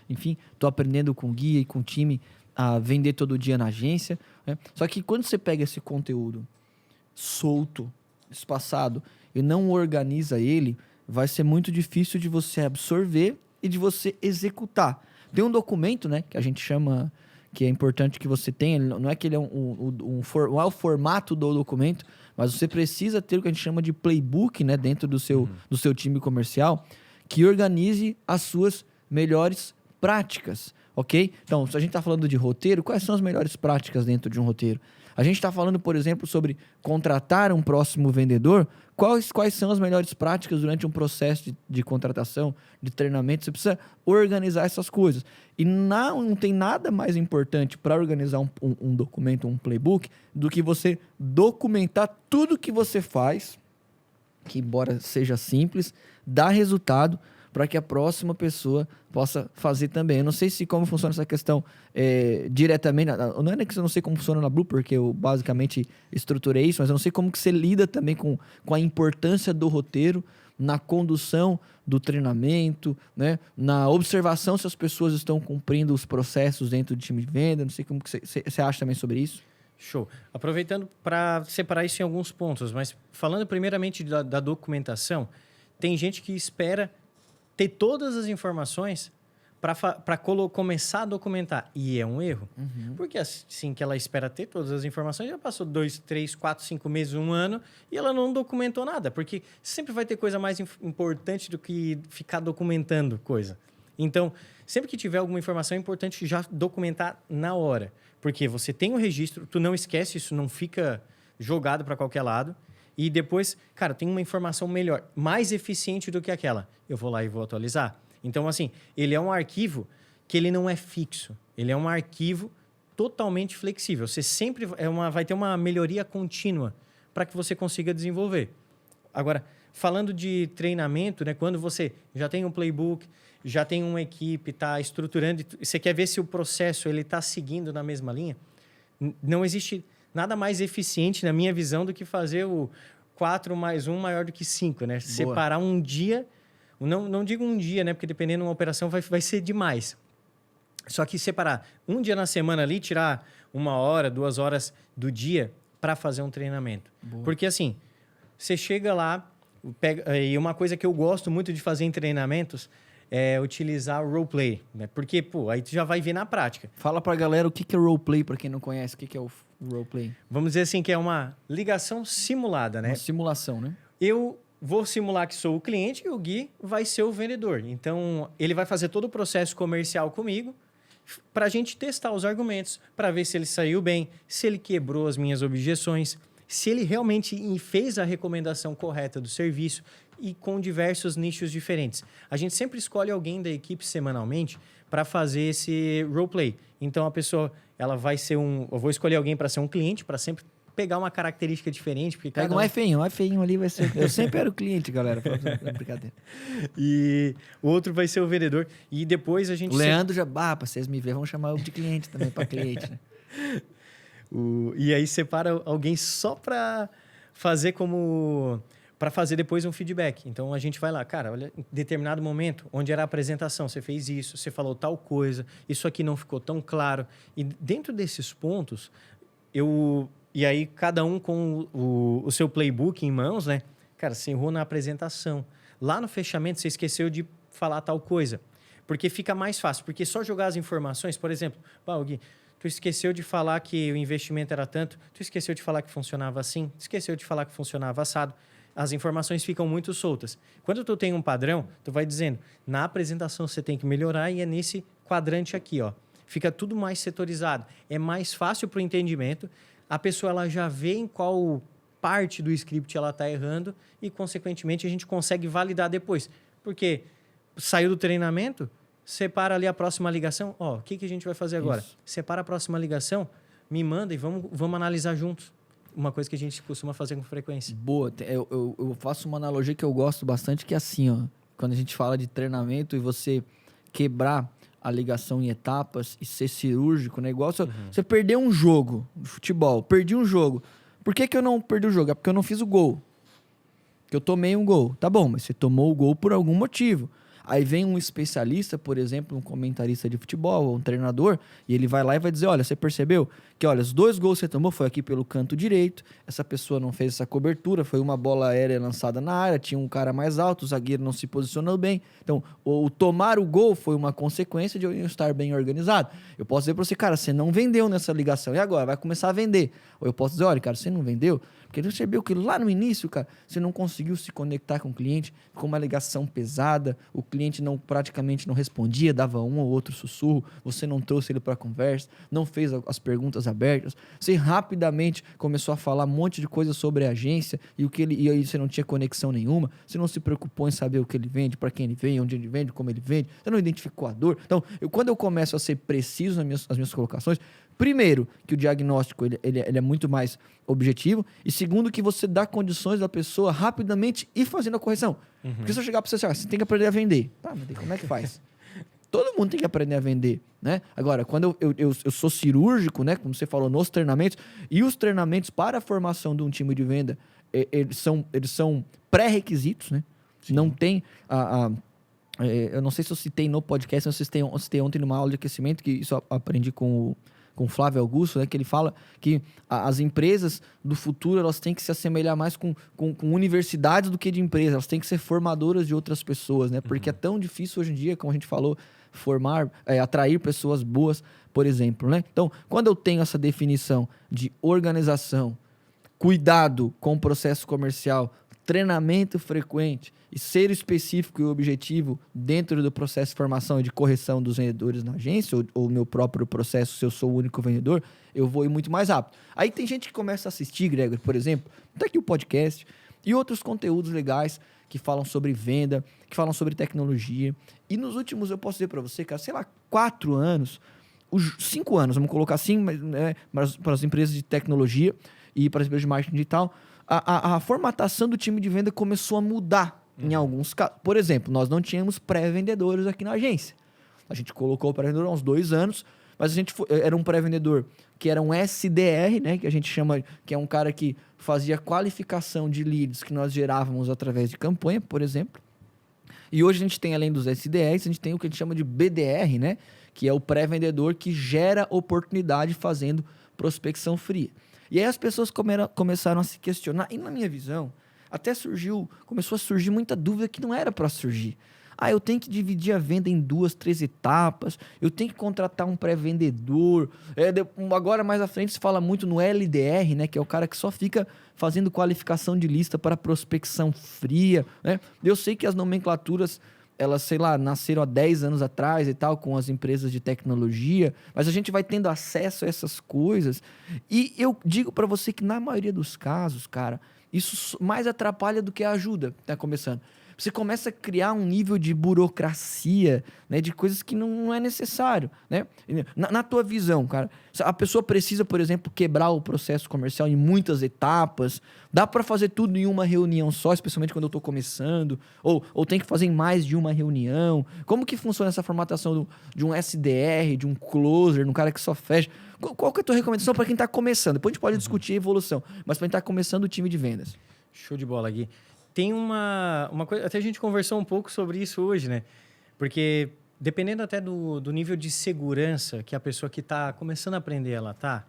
enfim, tô aprendendo com o guia e com o time a vender todo dia na agência, né? Só que quando você pega esse conteúdo solto, espaçado, e não organiza ele, vai ser muito difícil de você absorver e de você executar. Tem um documento, né, que a gente chama, que é importante que você tenha, não é que ele é não é o formato do documento, mas você precisa ter o que a gente chama de playbook, né, dentro do seu time comercial, que organize as suas melhores práticas, ok? Então, se a gente está falando de roteiro, quais são as melhores práticas dentro de um roteiro? A gente está falando, por exemplo, sobre contratar um próximo vendedor. Quais são as melhores práticas durante um processo de contratação, de treinamento? Você precisa organizar essas coisas. E não tem nada mais importante para organizar um documento, um playbook, do que você documentar tudo que você faz, que embora seja simples, dá resultado, para que a próxima pessoa possa fazer também. Eu não sei como funciona essa questão diretamente. Não é que eu não sei como funciona na Blue, porque eu basicamente estruturei isso, mas eu não sei como que você lida também com a importância do roteiro na condução do treinamento, né? Na observação se as pessoas estão cumprindo os processos dentro do time de venda. Não sei como que você acha também sobre isso. Show. Aproveitando para separar isso em alguns pontos, mas falando primeiramente da documentação, tem gente que espera ter todas as informações para começar a documentar. E é um erro. Porque assim que ela espera ter todas as informações, já passou 2, 3, 4, 5 meses, 1 ano, e ela não documentou nada. Porque sempre vai ter coisa mais importante do que ficar documentando coisa. Então, sempre que tiver alguma informação, é importante já documentar na hora. Porque você tem um registro, tu não esquece, isso não fica jogado para qualquer lado. E depois, cara, tem uma informação melhor, mais eficiente do que aquela. Eu vou lá e vou atualizar. Então, assim, ele é um arquivo que ele não é fixo. Ele é um arquivo totalmente flexível. Você sempre vai ter uma melhoria contínua para que você consiga desenvolver. Agora, falando de treinamento, né? Quando você já tem um playbook, já tem uma equipe, está estruturando, e você quer ver se o processo ele está seguindo na mesma linha, não existe nada mais eficiente, na minha visão, do que fazer o 4 mais 1 maior do que 5, né? Separar um dia, não digo um dia, né? Porque dependendo de uma operação vai ser demais. Só que separar um dia na semana ali, tirar 1 hora, 2 horas do dia para fazer um treinamento. Boa. Porque assim, você chega lá, e uma coisa que eu gosto muito de fazer em treinamentos é utilizar o roleplay, né? Porque, aí tu já vai ver na prática. Fala pra galera o que é roleplay, pra quem não conhece, o que é o roleplay. Vamos dizer assim, que é uma ligação simulada, né? Uma simulação, né? Eu vou simular que sou o cliente e o Gui vai ser o vendedor. Então, ele vai fazer todo o processo comercial comigo para a gente testar os argumentos, para ver se ele saiu bem, se ele quebrou as minhas objeções, se ele realmente fez a recomendação correta do serviço e com diversos nichos diferentes. A gente sempre escolhe alguém da equipe semanalmente para fazer esse roleplay. Então, a pessoa ela vai ser eu vou escolher alguém para ser um cliente, para sempre pegar uma característica diferente. Porque Pega o mais feinho ali vai ser... Eu sempre era o cliente, galera. É brincadeira. E o outro vai ser o vendedor. E depois a gente... O Leandro já... pra vocês me verem, vamos chamar o de cliente também, para cliente, né? E aí separa alguém só para fazer para fazer depois um feedback. Então a gente vai lá, cara, olha, em determinado momento, onde era a apresentação, você fez isso, você falou tal coisa, isso aqui não ficou tão claro. E dentro desses pontos, e aí cada um com o seu playbook em mãos, né? Cara, você errou na apresentação. Lá no fechamento, você esqueceu de falar tal coisa. Porque fica mais fácil. Porque só jogar as informações, por exemplo, Gui, tu esqueceu de falar que o investimento era tanto, tu esqueceu de falar que funcionava assim, tu esqueceu de falar que funcionava assado. As informações ficam muito soltas. Quando tu tem um padrão, tu vai dizendo, na apresentação você tem que melhorar e é nesse quadrante aqui, ó. Fica tudo mais setorizado. É mais fácil para o entendimento. A pessoa ela já vê em qual parte do script ela está errando e, consequentemente, a gente consegue validar depois. Porque saiu do treinamento, separa ali a próxima ligação. Ó, o que a gente vai fazer agora? Isso. Separa a próxima ligação, me manda e vamos analisar juntos. Uma coisa que a gente costuma fazer com frequência. Boa. Eu faço uma analogia que eu gosto bastante, que é assim, ó. Quando a gente fala de treinamento e você quebrar a ligação em etapas e ser cirúrgico, né? Igual você perder um jogo de futebol. Perdi um jogo. Por que eu não perdi o jogo? É porque eu não fiz o gol. Porque eu tomei um gol. Tá bom, mas você tomou o gol por algum motivo. Aí vem um especialista, por exemplo, um comentarista de futebol, ou um treinador, e ele vai lá e vai dizer, olha, você percebeu que, olha, os 2 gols que você tomou foi aqui pelo canto direito, essa pessoa não fez essa cobertura, foi uma bola aérea lançada na área, tinha um cara mais alto, o zagueiro não se posicionou bem. Então, o tomar o gol foi uma consequência de eu estar bem organizado. Eu posso dizer para você, cara, você não vendeu nessa ligação, e agora? Vai começar a vender. Ou eu posso dizer, olha, cara, você não vendeu, porque ele percebeu que lá no início, cara, você não conseguiu se conectar com o cliente, com uma ligação pesada, o cliente praticamente não respondia, dava um ou outro sussurro, você não trouxe ele para a conversa, não fez as perguntas abertas, você rapidamente começou a falar um monte de coisa sobre a agência e aí você não tinha conexão nenhuma, você não se preocupou em saber o que ele vende, para quem ele vende, onde ele vende, como ele vende, você não identificou a dor. Então, quando eu começo a ser preciso nas minhas colocações, primeiro, que o diagnóstico ele é muito mais objetivo. E segundo, que você dá condições da pessoa rapidamente ir fazendo a correção. Porque se eu chegar para você, você tem que aprender a vender. Tá, mas como é que faz? Todo mundo tem que aprender a vender, né? Agora, quando eu sou cirúrgico, né? Como você falou, nos treinamentos, e os treinamentos para a formação de um time de venda, eles são pré-requisitos, né? Sim. Não tem eu não sei se eu citei no podcast, ou se eu citei ontem numa aula de aquecimento, que isso eu aprendi com o Flávio Augusto, né, que ele fala que as empresas do futuro elas têm que se assemelhar mais com universidades do que de empresas, elas têm que ser formadoras de outras pessoas, né? Porque é tão difícil hoje em dia, como a gente falou, atrair pessoas boas, por exemplo, né? Então, quando eu tenho essa definição de organização, cuidado com o processo comercial, treinamento frequente e ser específico e objetivo dentro do processo de formação e de correção dos vendedores na agência, ou meu próprio processo, se eu sou o único vendedor, eu vou ir muito mais rápido. Aí tem gente que começa a assistir, Gregor, por exemplo, tá aqui o podcast e outros conteúdos legais que falam sobre venda, que falam sobre tecnologia. E nos últimos, eu posso dizer para você, cara, sei lá, 4 anos, 5 anos, vamos colocar assim, mas, né, para as empresas de tecnologia e para as empresas de marketing digital, a formatação do time de venda começou a mudar em alguns casos. Por exemplo, nós não tínhamos pré-vendedores aqui na agência. A gente colocou o pré-vendedor há uns 2 anos, mas era um pré-vendedor que era um SDR, né, que a gente chama, que é um cara que fazia qualificação de leads que nós gerávamos através de campanha, por exemplo. E hoje a gente tem, além dos SDRs, a gente tem o que a gente chama de BDR, né, que é o pré-vendedor que gera oportunidade fazendo prospecção fria. E aí as pessoas começaram a se questionar, e na minha visão, até começou a surgir muita dúvida que não era para surgir. Eu tenho que dividir a venda em 2, 3 etapas, eu tenho que contratar um pré-vendedor. Agora, mais à frente, se fala muito no LDR, né, que é o cara que só fica fazendo qualificação de lista para prospecção fria, né? Eu sei que as nomenclaturas, elas, sei lá, nasceram há 10 anos atrás e tal, com as empresas de tecnologia, mas a gente vai tendo acesso a essas coisas. E eu digo para você que, na maioria dos casos, cara, isso mais atrapalha do que ajuda, tá começando. Você começa a criar um nível de burocracia, né, de coisas que não é necessário, né? Na tua visão, cara, a pessoa precisa, por exemplo, quebrar o processo comercial em muitas etapas. Dá para fazer tudo em uma reunião só, especialmente quando eu estou começando? Ou tem que fazer em mais de uma reunião? Como que funciona essa formatação de um SDR, de um closer, de um cara que só fecha? Qual que é a tua recomendação para quem está começando? Depois a gente pode discutir a evolução, mas para quem está começando o time de vendas. Show de bola, Gui. Tem uma coisa, até a gente conversou um pouco sobre isso hoje, né? Porque dependendo até do nível de segurança que a pessoa que está começando a aprender ela tá,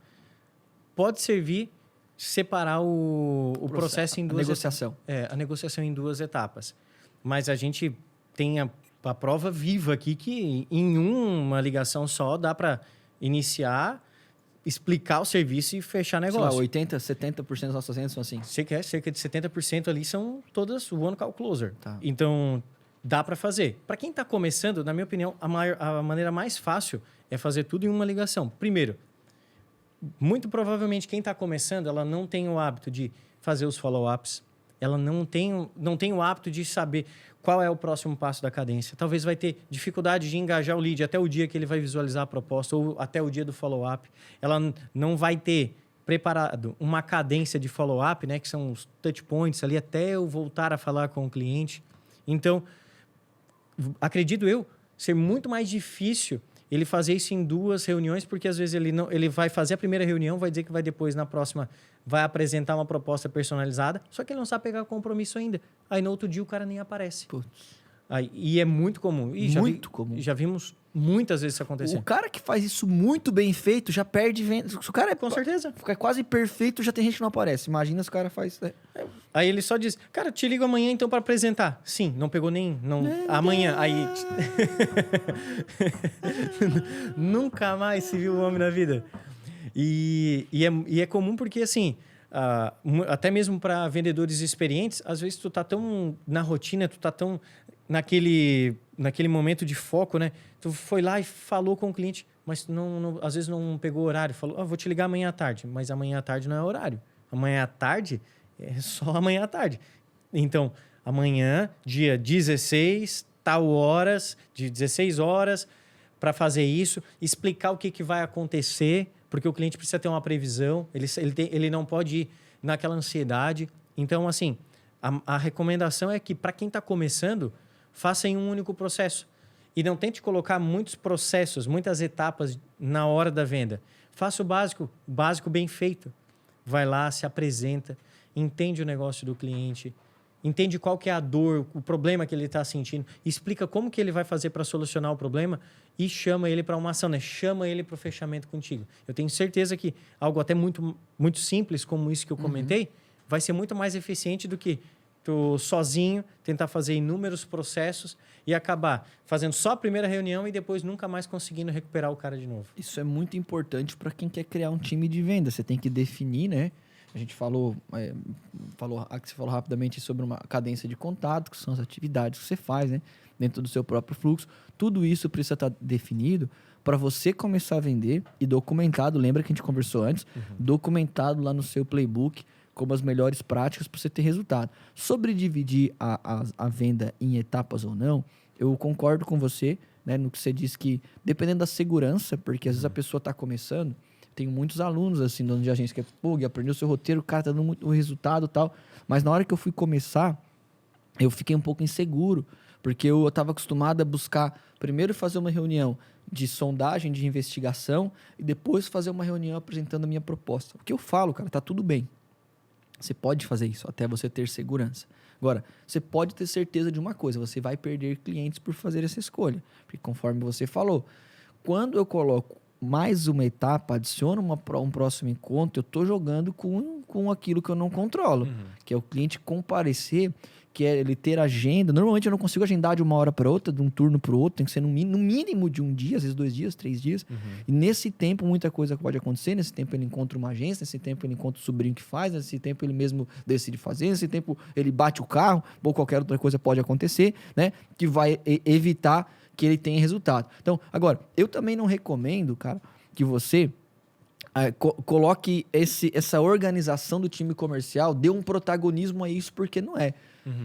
pode servir separar o processo em 2 negociação. A negociação em 2 etapas. Mas a gente tem a prova viva aqui que em uma ligação só dá para iniciar, explicar o serviço e fechar negócio. Sei lá, 80%, 70% das nossas vendas são assim. Cerca de 70% ali são todas one call closer. Tá. Então, dá para fazer. Para quem está começando, na minha opinião, a maneira mais fácil é fazer tudo em uma ligação. Primeiro, muito provavelmente quem está começando, ela não tem o hábito de fazer os follow-ups. Ela não tem o hábito de saber qual é o próximo passo da cadência. Talvez vai ter dificuldade de engajar o lead até o dia que ele vai visualizar a proposta ou até o dia do follow-up. Ela não vai ter preparado uma cadência de follow-up, né, que são os touch points ali até eu voltar a falar com o cliente. Então, acredito eu, ser muito mais difícil ele fazer isso em 2 reuniões, porque às vezes ele vai fazer a primeira reunião, vai dizer que vai depois, na próxima, vai apresentar uma proposta personalizada, só que ele não sabe pegar compromisso ainda. Aí no outro dia o cara nem aparece. E é muito comum. Comum. Já vimos muitas vezes isso acontecer. O cara que faz isso muito bem feito já perde venda. Se o cara Com certeza. fica quase perfeito, já tem gente que não aparece. Imagina se o cara faz... Aí ele só diz, cara, te ligo amanhã então para apresentar. Sim, não pegou nem... Amanhã. Aí... Nunca mais se viu o homem na vida. E é comum porque, assim, até mesmo para vendedores experientes, às vezes tu tá tão na rotina, tu tá tão naquele momento de foco, né? Tu foi lá e falou com o cliente, mas às vezes não pegou o horário. Falou, vou te ligar amanhã à tarde. Mas amanhã à tarde não é horário. Amanhã à tarde é só amanhã à tarde. Então, amanhã, dia 16, tal horas, de 16 horas, para fazer isso, explicar o que vai acontecer, porque o cliente precisa ter uma previsão, ele não pode ir naquela ansiedade. Então, assim, a recomendação é que, para quem está começando, faça em um único processo. E não tente colocar muitos processos, muitas etapas na hora da venda. Faça o básico bem feito. Vai lá, se apresenta, entende o negócio do cliente, entende qual que é a dor, o problema que ele está sentindo, explica como que ele vai fazer para solucionar o problema e chama ele para uma ação, né? Chama ele para o fechamento contigo. Eu tenho certeza que algo até muito, muito simples, como isso que eu comentei, vai ser muito mais eficiente do que tu sozinho tentar fazer inúmeros processos e acabar fazendo só a primeira reunião e depois nunca mais conseguindo recuperar o cara de novo. Isso é muito importante para quem quer criar um time de venda. Você tem que definir, né? A gente falou rapidamente sobre uma cadência de contato, que são as atividades que você faz, né? Dentro do seu próprio fluxo. Tudo isso precisa estar definido para você começar a vender e documentado. Lembra que a gente conversou antes? Documentado lá no seu playbook como as melhores práticas para você ter resultado. Sobre dividir a venda em etapas ou não, eu concordo com você, né, no que você disse que, dependendo da segurança, porque às vezes a pessoa está começando, tenho muitos alunos, assim, dono de agência, que é, pô, Gui, aprendeu o seu roteiro, o cara tá dando muito resultado e tal. Mas na hora que eu fui começar, eu fiquei um pouco inseguro, porque eu estava acostumado a buscar, primeiro fazer uma reunião de sondagem, de investigação, e depois fazer uma reunião apresentando a minha proposta. O que eu falo, cara, tá tudo bem. Você pode fazer isso, até você ter segurança. Agora, você pode ter certeza de uma coisa, você vai perder clientes por fazer essa escolha. Porque conforme você falou, quando eu coloco mais uma etapa, adiciono um próximo encontro, eu estou jogando com aquilo que eu não controlo, que é o cliente comparecer, que é ele ter agenda. Normalmente eu não consigo agendar de uma hora para outra, de um turno para o outro, tem que ser no mínimo de um dia, às vezes 2 dias, 3 dias. E nesse tempo muita coisa pode acontecer, nesse tempo ele encontra uma agência, nesse tempo ele encontra o sobrinho que faz, nesse tempo ele mesmo decide fazer, nesse tempo ele bate o carro, ou qualquer outra coisa pode acontecer, né? Que vai evitar que ele tenha resultado. Então, agora, eu também não recomendo, cara, que você coloque essa organização do time comercial, dê um protagonismo a isso, porque não é.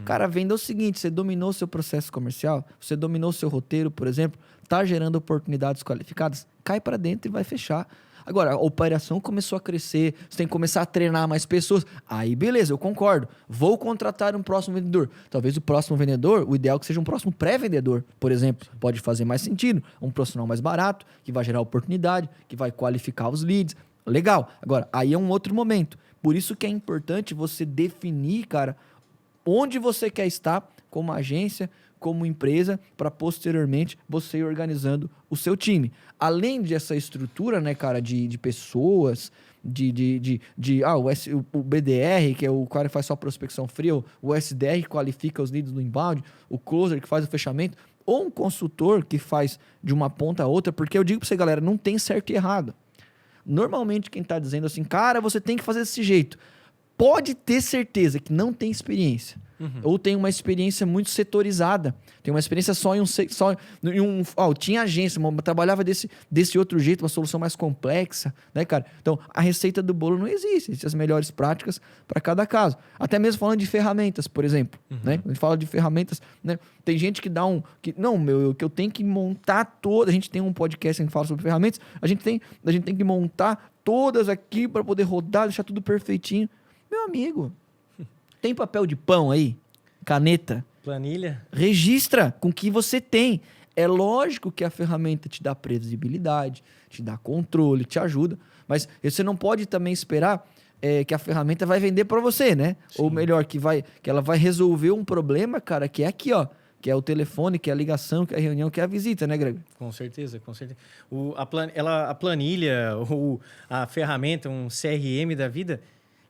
Cara, venda é o seguinte, você dominou o seu processo comercial, você dominou o seu roteiro, por exemplo, tá gerando oportunidades qualificadas, cai para dentro e vai fechar. Agora, a operação começou a crescer, você tem que começar a treinar mais pessoas. Aí, beleza, eu concordo. Vou contratar um próximo vendedor. Talvez o próximo vendedor, o ideal é que seja um próximo pré-vendedor, por exemplo. Pode fazer mais sentido. Um profissional mais barato, que vai gerar oportunidade, que vai qualificar os leads. Legal. Agora, aí é um outro momento. Por isso que é importante você definir, cara, onde você quer estar como agência, como empresa, para posteriormente você ir organizando o seu time. Além dessa estrutura, né, cara, de pessoas, o BDR, que é o cara que faz só prospecção fria, o SDR que qualifica os leads do inbound, o closer que faz o fechamento, ou um consultor que faz de uma ponta a outra, porque eu digo para você, galera, não tem certo e errado. Normalmente quem está dizendo assim, cara, você tem que fazer desse jeito, pode ter certeza que não tem experiência. Ou tem uma experiência muito setorizada. Tem uma experiência só em um... tinha agência, mas trabalhava desse outro jeito, uma solução mais complexa, né, cara? Então, a receita do bolo não existe. Existem as melhores práticas para cada caso. Até mesmo falando de ferramentas, por exemplo. Né? A gente fala de ferramentas, né? Tem gente que dá que eu tenho que montar toda... A gente tem um podcast que fala sobre ferramentas. A gente tem que montar todas aqui para poder rodar, deixar tudo perfeitinho. Meu amigo... Tem papel de pão aí? Caneta? Planilha? Registra com o que você tem. É lógico que a ferramenta te dá previsibilidade, te dá controle, te ajuda. Mas você não pode também esperar que a ferramenta vai vender para você, né? Sim. Ou melhor, que ela vai resolver um problema, cara, que é aqui, ó. Que é o telefone, que é a ligação, que é a reunião, que é a visita, né, Greg? Com certeza, com certeza. A planilha ou a ferramenta, um CRM da vida...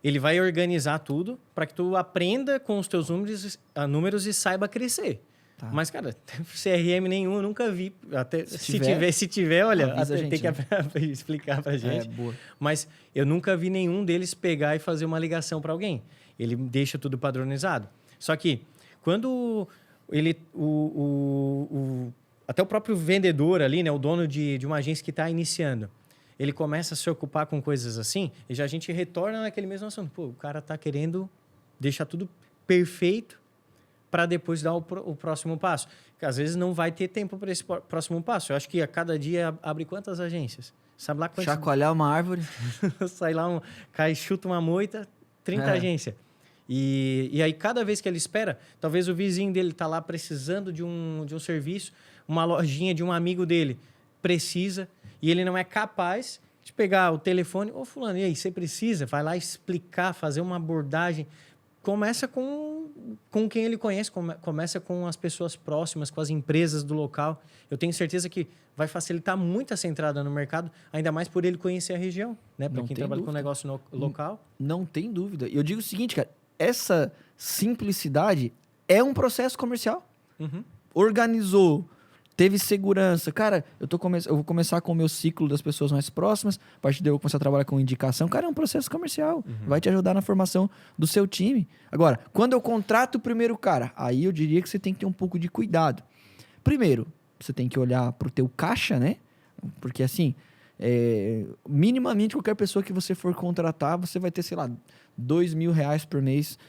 Ele vai organizar tudo para que tu aprenda com os teus números e saiba crescer. Tá. Mas, cara, CRM nenhum eu nunca vi. Até, se tiver, olha, até tem que explicar pra gente. Boa. Mas eu nunca vi nenhum deles pegar e fazer uma ligação para alguém. Ele deixa tudo padronizado. Só que, quando ele... até o próprio vendedor ali, né, o dono de uma agência que está iniciando, ele começa a se ocupar com coisas assim, e já a gente retorna naquele mesmo assunto. Pô, o cara tá querendo deixar tudo perfeito para depois dar o próximo passo. Porque às vezes não vai ter tempo para esse próximo passo. Eu acho que a cada dia abre quantas agências? Sabe lá quantas? Chacoalhar uma árvore. Sai lá, cai, chuta uma moita, 30 agências. E aí, cada vez que ele espera, talvez o vizinho dele tá lá precisando de um serviço, uma lojinha de um amigo dele precisa... E ele não é capaz de pegar o telefone. Ô, fulano, e aí, você precisa? Vai lá explicar, fazer uma abordagem. Começa com quem ele conhece, começa com as pessoas próximas, com as empresas do local. Eu tenho certeza que vai facilitar muito essa entrada no mercado, ainda mais por ele conhecer a região, né? Para quem trabalha com negócio local. Não tem dúvida. Eu digo o seguinte, cara, essa simplicidade é um processo comercial. Organizou, teve segurança. Cara, eu vou começar com o meu ciclo das pessoas mais próximas. A partir daí eu vou começar a trabalhar com indicação. Cara, é um processo comercial. Vai te ajudar na formação do seu time. Agora, quando eu contrato o primeiro cara, aí eu diria que você tem que ter um pouco de cuidado. Primeiro, você tem que olhar pro teu caixa, né? Porque assim, minimamente qualquer pessoa que você for contratar, você vai ter, sei lá, R$2.000 por mês,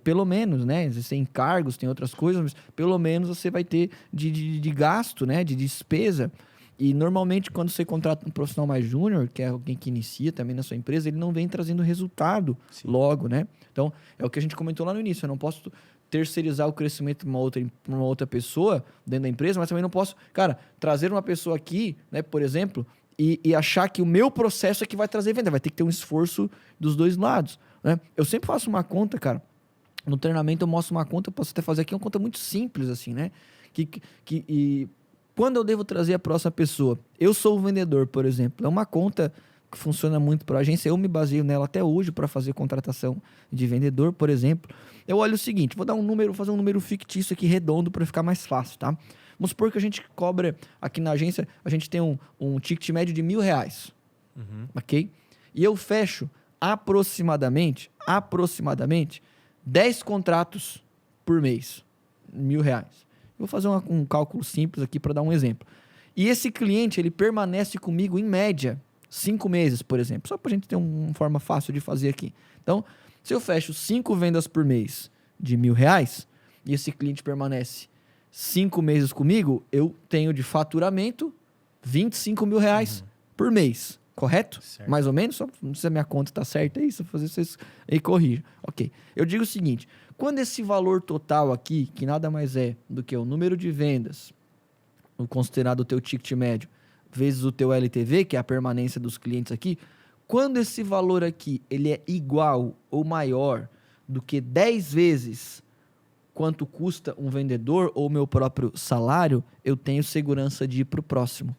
pelo menos, né? Tem encargos, tem outras coisas, mas pelo menos você vai ter de gasto, né? De despesa. E normalmente quando você contrata um profissional mais júnior, que é alguém que inicia também na sua empresa, ele não vem trazendo resultado logo, né? Então, é o que a gente comentou lá no início. Eu não posso terceirizar o crescimento para uma outra pessoa dentro da empresa, mas também não posso, cara, trazer uma pessoa aqui, né, por exemplo, e achar que o meu processo é que vai trazer venda. Vai ter que ter um esforço dos dois lados, né? Eu sempre faço uma conta, cara. No treinamento eu mostro uma conta, eu posso até fazer aqui uma conta muito simples, assim, né? E quando eu devo trazer a próxima pessoa? Eu sou o vendedor, por exemplo. É uma conta que funciona muito para a agência. Eu me baseio nela até hoje para fazer contratação de vendedor, por exemplo. Eu olho o seguinte, vou fazer um número fictício aqui, redondo, para ficar mais fácil, tá? Vamos supor que a gente cobra, aqui na agência, a gente tem um ticket médio de R$1.000, ok? E eu fecho aproximadamente 10 contratos por mês, R$1.000. Vou fazer um cálculo simples aqui para dar um exemplo. E esse cliente, ele permanece comigo em média 5 meses, por exemplo. Só para a gente ter uma forma fácil de fazer aqui. Então, se eu fecho 5 vendas por mês de R$1.000 e esse cliente permanece 5 meses comigo, eu tenho de faturamento R$25.000 por mês. Correto? Certo. Mais ou menos? Só não sei se a minha conta está certa aí, se eu fazer vocês aí corrija. Ok. Eu digo o seguinte, quando esse valor total aqui, que nada mais é do que o número de vendas, considerado o teu ticket médio, vezes o teu LTV, que é a permanência dos clientes aqui, quando esse valor aqui ele é igual ou maior do que 10 vezes quanto custa um vendedor ou meu próprio salário, eu tenho segurança de ir para o próximo.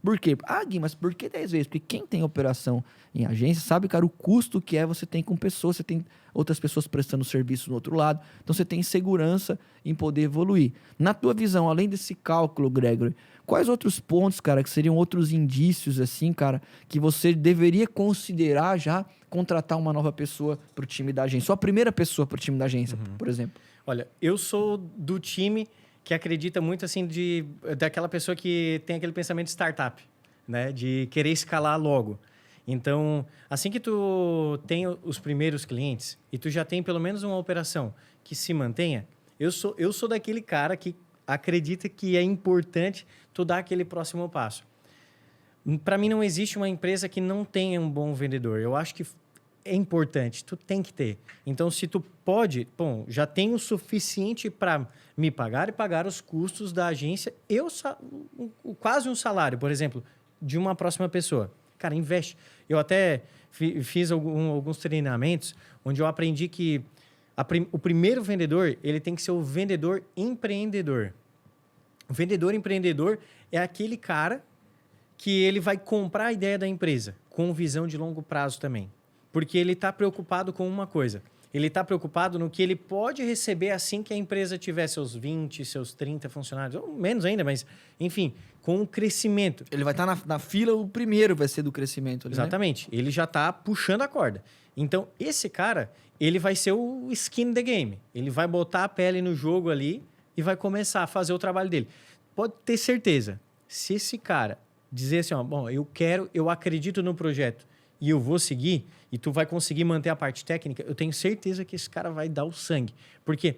Por quê? Ah, Gui, mas por que 10 vezes? Porque quem tem operação em agência sabe, cara, o custo que você tem com pessoas, você tem outras pessoas prestando serviço no outro lado, então você tem segurança em poder evoluir. Na tua visão, além desse cálculo, Gregory, quais outros pontos, cara, que seriam outros indícios, assim, cara, que você deveria considerar já contratar uma nova pessoa para o time da agência? Só a primeira pessoa para o time da agência, por exemplo. Olha, eu sou do time que acredita muito assim daquela pessoa que tem aquele pensamento de startup, né? De querer escalar logo. Então, assim que tu tem os primeiros clientes e tu já tem pelo menos uma operação que se mantenha, eu sou daquele cara que acredita que é importante tu dar aquele próximo passo. Para mim, não existe uma empresa que não tenha um bom vendedor. Eu acho que é importante, tu tem que ter. Então, se tu pode, bom, já tem o suficiente para me pagar e pagar os custos da agência, quase um salário, por exemplo, de uma próxima pessoa. Cara, investe. Eu até fiz alguns treinamentos onde eu aprendi que o primeiro vendedor, ele tem que ser o vendedor empreendedor. O vendedor empreendedor é aquele cara que ele vai comprar a ideia da empresa com visão de longo prazo também. Porque ele está preocupado com uma coisa. Ele está preocupado no que ele pode receber assim que a empresa tiver seus 20, seus 30 funcionários, ou menos ainda, mas, enfim, com o crescimento. Ele vai estar na fila, o primeiro vai ser do crescimento. Ali, exatamente. Né? Ele já está puxando a corda. Então, esse cara, ele vai ser o skin the game. Ele vai botar a pele no jogo ali e vai começar a fazer o trabalho dele. Pode ter certeza, se esse cara dizer assim, ó, bom, eu acredito no projeto e eu vou seguir, e tu vai conseguir manter a parte técnica, eu tenho certeza que esse cara vai dar o sangue. Porque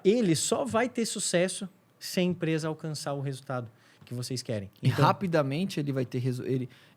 ele só vai ter sucesso se a empresa alcançar o resultado que vocês querem. Então, e rapidamente ele vai ter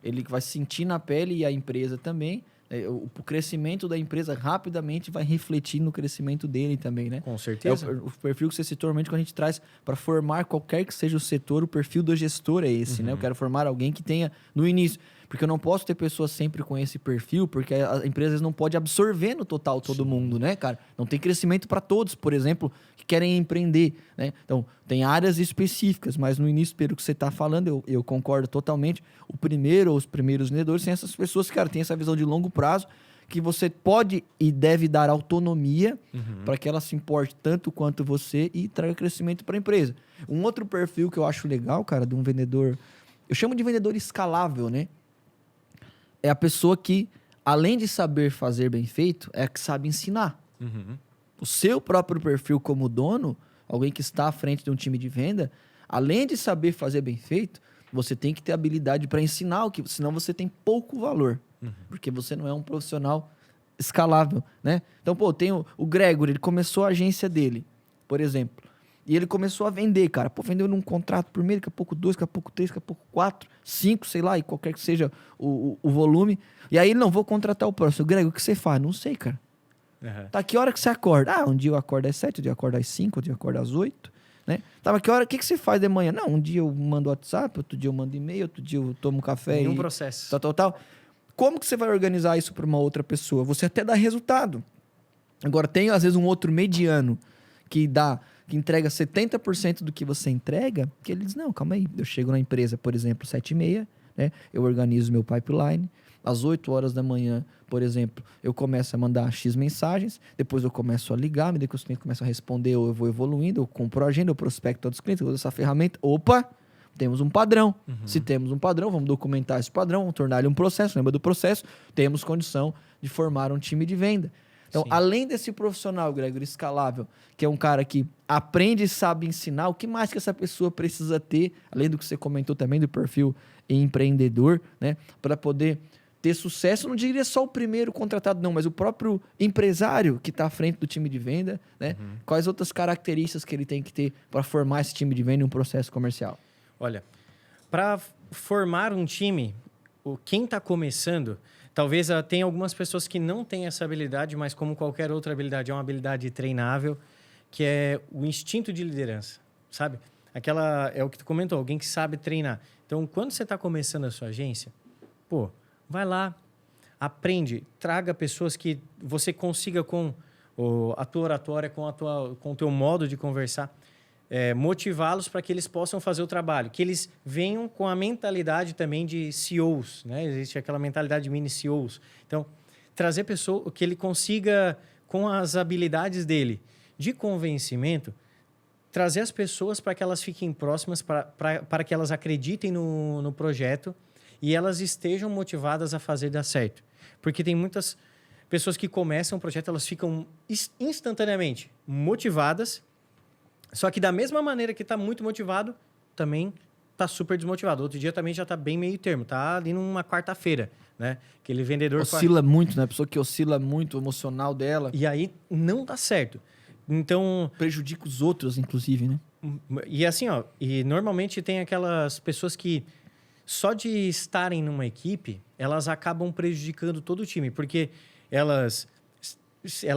ele vai sentir na pele, e a empresa também. O crescimento da empresa rapidamente vai refletir no crescimento dele também, né? Com certeza. O perfil que você citou, normalmente, quando a gente traz para formar qualquer que seja o setor, o perfil do gestor é esse, né? Eu quero formar alguém que tenha no início. Porque eu não posso ter pessoas sempre com esse perfil, porque a empresa não pode absorver no total todo mundo, né, cara? Não tem crescimento para todos, por exemplo, que querem empreender, né? Então, tem áreas específicas, mas no início, pelo que você está falando, eu concordo totalmente. Os primeiros vendedores são essas pessoas que, cara, têm essa visão de longo prazo, que você pode e deve dar autonomia para que ela se importe tanto quanto você e traga crescimento para a empresa. Um outro perfil que eu acho legal, cara, de um vendedor, eu chamo de vendedor escalável, né? É a pessoa que, além de saber fazer bem feito, é a que sabe ensinar. O seu próprio perfil como dono, alguém que está à frente de um time de venda, além de saber fazer bem feito, você tem que ter habilidade para ensinar, senão você tem pouco valor. Porque você não é um profissional escalável, né? Então, tem o Gregory, ele começou a agência dele, por exemplo. E ele começou a vender, cara. Pô, vendeu num contrato por mês, daqui a pouco 2, daqui a pouco 3, daqui a pouco 4, 5, sei lá, e qualquer que seja o volume. E aí ele, não, vou contratar o próximo. Greg, o que você faz? Não sei, cara. Uhum. Tá, que hora que você acorda? Ah, um dia eu acordo às 7, outro dia eu acordo às 5, outro dia eu acordo às 8, né? Tava, que hora, o que você faz de manhã? Não, um dia eu mando WhatsApp, outro dia eu mando e-mail, outro dia eu tomo café Nenhum e... processo. Tal. Como que você vai organizar isso para uma outra pessoa? Você até dá resultado. Agora, tem às vezes um outro mediano que entrega 70% do que você entrega, que ele diz, não, calma aí, eu chego na empresa, por exemplo, 7h30, né? Eu organizo meu pipeline, às 8 horas da manhã, por exemplo, eu começo a mandar X mensagens, depois eu começo a ligar, me que os clientes começam a responder, eu vou evoluindo, eu compro a agenda, eu prospecto todos os clientes, eu uso essa ferramenta, opa, temos um padrão. Se temos um padrão, vamos documentar esse padrão, vamos tornar ele um processo, lembra do processo? Temos condição de formar um time de venda. Então, Sim. além desse profissional, Gregory, escalável, que é um cara que aprende e sabe ensinar, o que mais que essa pessoa precisa ter, além do que você comentou também do perfil empreendedor, né, para poder ter sucesso? Eu não diria só o primeiro contratado, não, mas o próprio empresário que está à frente do time de venda, né? Quais outras características que ele tem que ter para formar esse time de venda em um processo comercial? Olha, para formar um time, quem está começando, talvez tenha algumas pessoas que não têm essa habilidade, mas como qualquer outra habilidade, é uma habilidade treinável, que é o instinto de liderança, sabe? Aquela é o que tu comentou, alguém que sabe treinar. Então, quando você está começando a sua agência, pô, vai lá, aprende, traga pessoas que você consiga com a tua oratória, com o teu modo de conversar, motivá-los para que eles possam fazer o trabalho, que eles venham com a mentalidade também de CEOs, né? Existe aquela mentalidade de mini CEOs. Então, trazer pessoa que ele consiga, com as habilidades dele de convencimento, trazer as pessoas para que elas fiquem próximas, para que elas acreditem no projeto e elas estejam motivadas a fazer dar certo. Porque tem muitas pessoas que começam o projeto, elas ficam instantaneamente motivadas, só que da mesma maneira que está muito motivado, também está super desmotivado. Outro dia também já está bem meio termo, está ali numa quarta-feira, né? Aquele vendedor... Oscila muito, né? A pessoa que oscila muito o emocional dela. E aí não dá certo. Então... Prejudica os outros, inclusive, né? E assim, ó, e normalmente tem aquelas pessoas que só de estarem numa equipe, elas acabam prejudicando todo o time, porque elas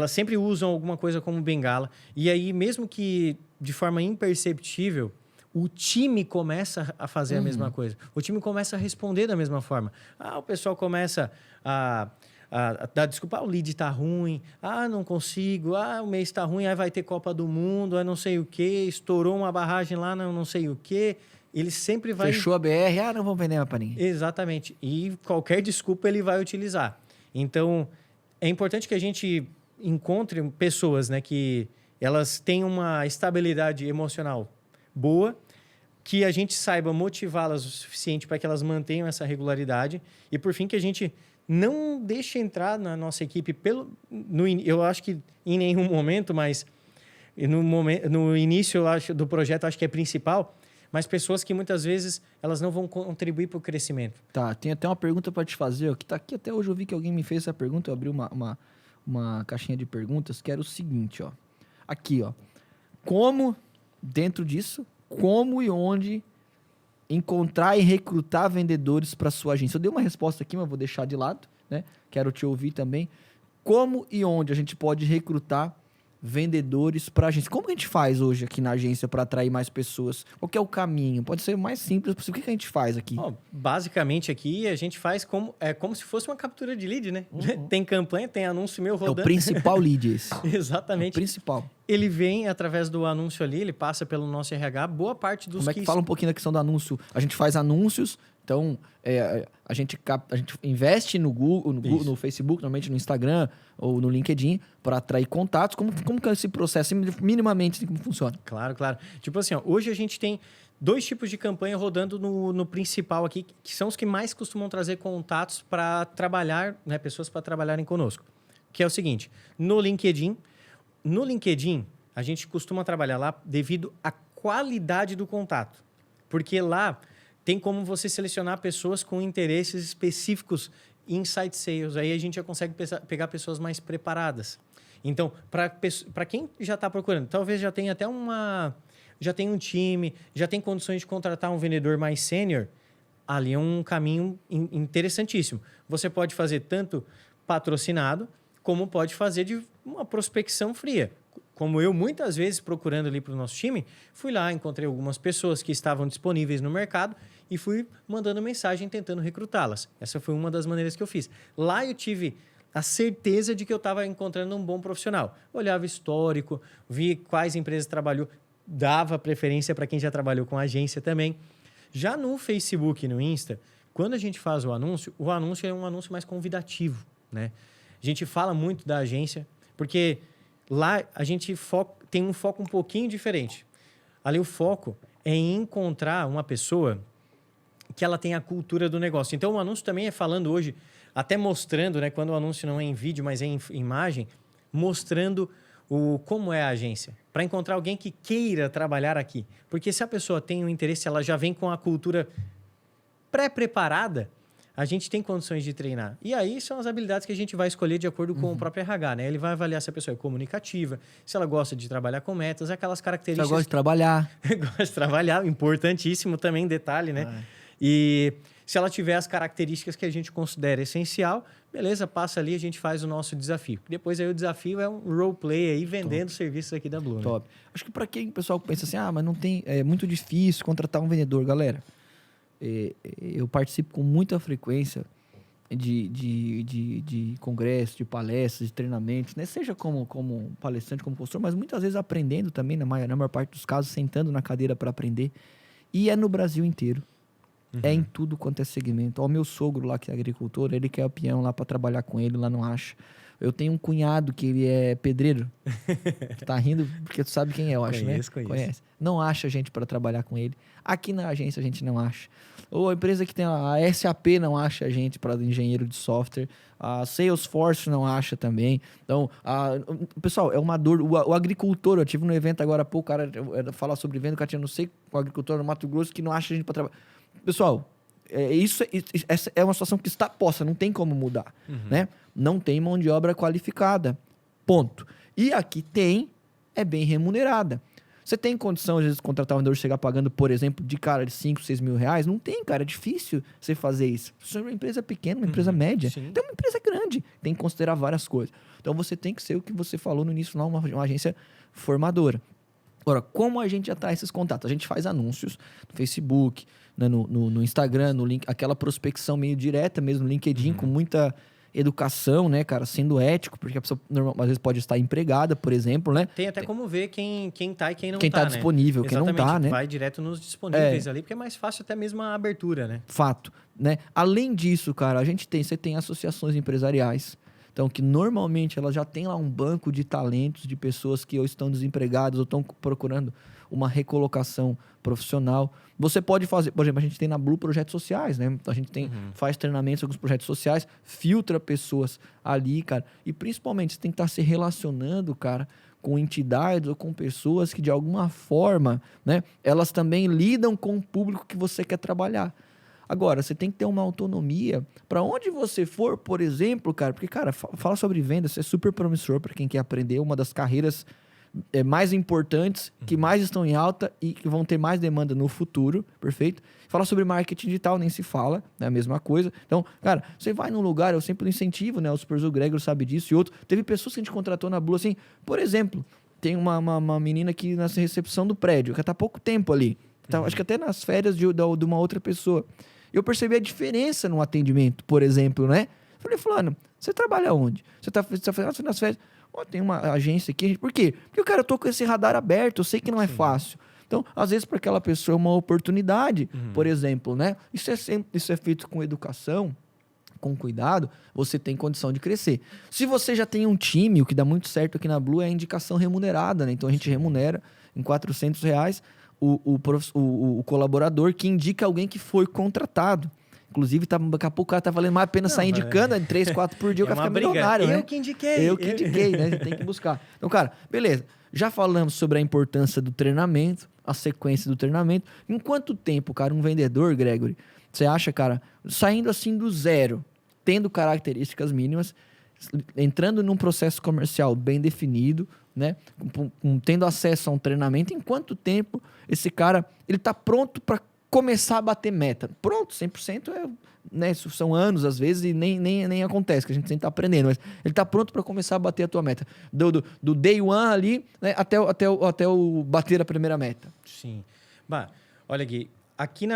sempre usam alguma coisa como bengala, e aí mesmo que de forma imperceptível, o time começa a fazer a mesma coisa. O time começa a responder da mesma forma. O pessoal começa a dar desculpa, o lead tá ruim, não consigo, o mês tá ruim, aí vai ter Copa do Mundo, não sei o quê, estourou uma barragem lá, não sei o quê. Ele sempre vai... Fechou a BR, não vamos vender mais para ninguém. Exatamente. E qualquer desculpa ele vai utilizar. Então, é importante que a gente encontre pessoas, né, que elas têm uma estabilidade emocional boa, que a gente saiba motivá-las o suficiente para que elas mantenham essa regularidade e, por fim, que a gente não deixe entrar na nossa equipe eu acho que em nenhum momento, mas no início eu acho, do projeto acho que é principal, mas pessoas que muitas vezes elas não vão contribuir para o crescimento. Tá, tem até uma pergunta para te fazer, ó, que tá aqui até hoje eu vi que alguém me fez essa pergunta, eu abri uma caixinha de perguntas, que era o seguinte, ó. Aqui, ó. Como, dentro disso, como e onde encontrar e recrutar vendedores para sua agência? Eu dei uma resposta aqui, mas vou deixar de lado, né? Quero te ouvir também. Como e onde a gente pode recrutar vendedores para agência? Como que a gente faz hoje aqui na agência para atrair mais pessoas? Qual que é o caminho? Pode ser o mais simples possível. O que a gente faz aqui? Basicamente aqui a gente faz como se fosse uma captura de lead, né? Tem campanha, tem anúncio meu rodando. É o principal lead esse. Exatamente. É o principal. Ele vem através do anúncio ali, ele passa pelo nosso RH, boa parte dos Como é que fala um pouquinho da questão do anúncio? A gente faz anúncios, então a gente investe no Google, no Facebook, normalmente no Instagram ou no LinkedIn, para atrair contatos. Como que é esse processo? Minimamente, como funciona? Claro. Tipo assim, hoje a gente tem 2 tipos de campanha rodando no principal aqui, que são os que mais costumam trazer contatos para trabalhar, né, pessoas para trabalharem conosco. Que é o seguinte, no LinkedIn, a gente costuma trabalhar lá devido à qualidade do contato. Porque lá tem como você selecionar pessoas com interesses específicos em inside sales. Aí a gente já consegue pegar pessoas mais preparadas. Então, para quem já está procurando, talvez já tenha até uma já tem um time, já tem condições de contratar um vendedor mais sênior, ali é um caminho interessantíssimo. Você pode fazer tanto patrocinado, como pode fazer de uma prospecção fria. Como eu, muitas vezes, procurando ali para o nosso time, fui lá, encontrei algumas pessoas que estavam disponíveis no mercado e fui mandando mensagem tentando recrutá-las. Essa foi uma das maneiras que eu fiz. Lá eu tive a certeza de que eu estava encontrando um bom profissional. Olhava histórico, vi quais empresas trabalhou, dava preferência para quem já trabalhou com agência também. Já no Facebook e no Insta, quando a gente faz o anúncio é um anúncio mais convidativo, né? A gente fala muito da agência, porque lá a gente tem um foco um pouquinho diferente. Ali o foco é em encontrar uma pessoa que ela tem a cultura do negócio. Então o anúncio também é falando hoje, até mostrando, né, quando o anúncio não é em vídeo, mas é em imagem, mostrando como é a agência, para encontrar alguém que queira trabalhar aqui. Porque se a pessoa tem um interesse, ela já vem com a cultura pré-preparada, a gente tem condições de treinar. E aí são as habilidades que a gente vai escolher de acordo com o próprio RH, né? Ele vai avaliar se a pessoa é comunicativa, se ela gosta de trabalhar com metas, aquelas características... Se ela gosta de trabalhar. Gosta de trabalhar, importantíssimo também, detalhe, né? E se ela tiver as características que a gente considera essencial, beleza, passa ali, a gente faz o nosso desafio. Depois aí o desafio é um roleplay aí, vendendo serviços aqui da Blue. Top. Né? Acho que para quem o pessoal pensa assim, mas não tem, é muito difícil contratar um vendedor, galera. Eu participo com muita frequência de congressos, de palestras, de treinamentos, né? Seja como palestrante, como consultor, mas muitas vezes aprendendo também, na maior parte dos casos, sentando na cadeira para aprender. E é no Brasil inteiro. É em tudo quanto é segmento. O meu sogro lá, que é agricultor, ele quer o peão lá para trabalhar com ele, lá não acha. Eu tenho um cunhado que ele é pedreiro. Tu tá rindo porque tu sabe quem é, eu acho, né? Conhece. Não acha gente para trabalhar com ele. Aqui na agência a gente não acha. Ou a empresa que tem a SAP não acha gente para engenheiro de software. A Salesforce não acha também. Então, pessoal, é uma dor. O agricultor, eu tive um evento agora há pouco, o cara fala sobre venda, o cara tinha não sei, o agricultor no Mato Grosso que não acha gente para trabalhar. Pessoal, essa é uma situação que está posta, não tem como mudar, né? Não tem mão de obra qualificada, ponto. E aqui é bem remunerada. Você tem condição, às vezes, de contratar um vendedor e chegar pagando, por exemplo, de cara de 5, 6 mil reais? Não tem, cara, é difícil você fazer isso. Se é uma empresa pequena, uma empresa média, então é uma empresa grande, tem que considerar várias coisas. Então você tem que ser o que você falou no início lá, uma agência formadora. Agora, como a gente atrai esses contatos? A gente faz anúncios no Facebook, né, no Instagram, no link, aquela prospecção meio direta mesmo, no LinkedIn, com muita educação, né, cara, sendo ético, porque a pessoa às vezes pode estar empregada, por exemplo, né? Tem até como ver quem tá e quem não tá, quem tá disponível, né? quem não tá, né? Vai direto nos disponíveis ali, porque é mais fácil até mesmo a abertura, né? Fato, né? Além disso, cara, você tem associações empresariais, então, que normalmente ela já tem lá um banco de talentos de pessoas que ou estão desempregadas ou estão procurando uma recolocação profissional. Você pode fazer, por exemplo, a gente tem na Blue projetos sociais, né? A gente faz treinamentos com alguns projetos sociais, filtra pessoas ali, cara. E principalmente você tem que estar se relacionando, cara, com entidades ou com pessoas que de alguma forma, né, elas também lidam com o público que você quer trabalhar. Agora, você tem que ter uma autonomia para onde você for, por exemplo, cara, porque, cara, falar sobre vendas é super promissor para quem quer aprender, uma das carreiras mais importantes, que mais estão em alta e que vão ter mais demanda no futuro, perfeito? Falar sobre marketing digital nem se fala, é a mesma coisa. Então, cara, você vai num lugar, eu sempre incentivo, né? O Superzoo Gregor sabe disso e outro. Teve pessoas que a gente contratou na Blue, assim, por exemplo, tem uma menina que nessa recepção do prédio, que tá há pouco tempo ali, acho que até nas férias de uma outra pessoa. Eu percebi a diferença no atendimento, por exemplo, né? Falei, fulano, você trabalha onde? Você tá fazendo nas férias? Tem uma agência aqui. Por quê? Porque, cara, eu tô com esse radar aberto, eu sei que não é fácil. Então, às vezes, para aquela pessoa é uma oportunidade, por exemplo, né? Isso é feito com educação, com cuidado, você tem condição de crescer. Se você já tem um time, o que dá muito certo aqui na Blue é a indicação remunerada, né? Então, a gente remunera em R$400 o colaborador que indica alguém que foi contratado. Inclusive, daqui a pouco o cara tá valendo mais a pena sair indicando, 3, 4 por dia, o cara fica milionário, né? Eu que indiquei, né? Você tem que buscar. Então, cara, beleza. Já falamos sobre a importância do treinamento, a sequência do treinamento. Em quanto tempo, cara, um vendedor, Gregory, você acha, cara, saindo assim do zero, tendo características mínimas, entrando num processo comercial bem definido, né? Tendo acesso a um treinamento, em quanto tempo esse cara ele tá pronto para começar a bater meta? Pronto, 100% né? Isso são anos às vezes e nem acontece, que a gente sempre tá aprendendo, mas ele tá pronto para começar a bater a tua meta. Do day one ali, né? até o bater a primeira meta. Sim. Bah, olha, Gui, aqui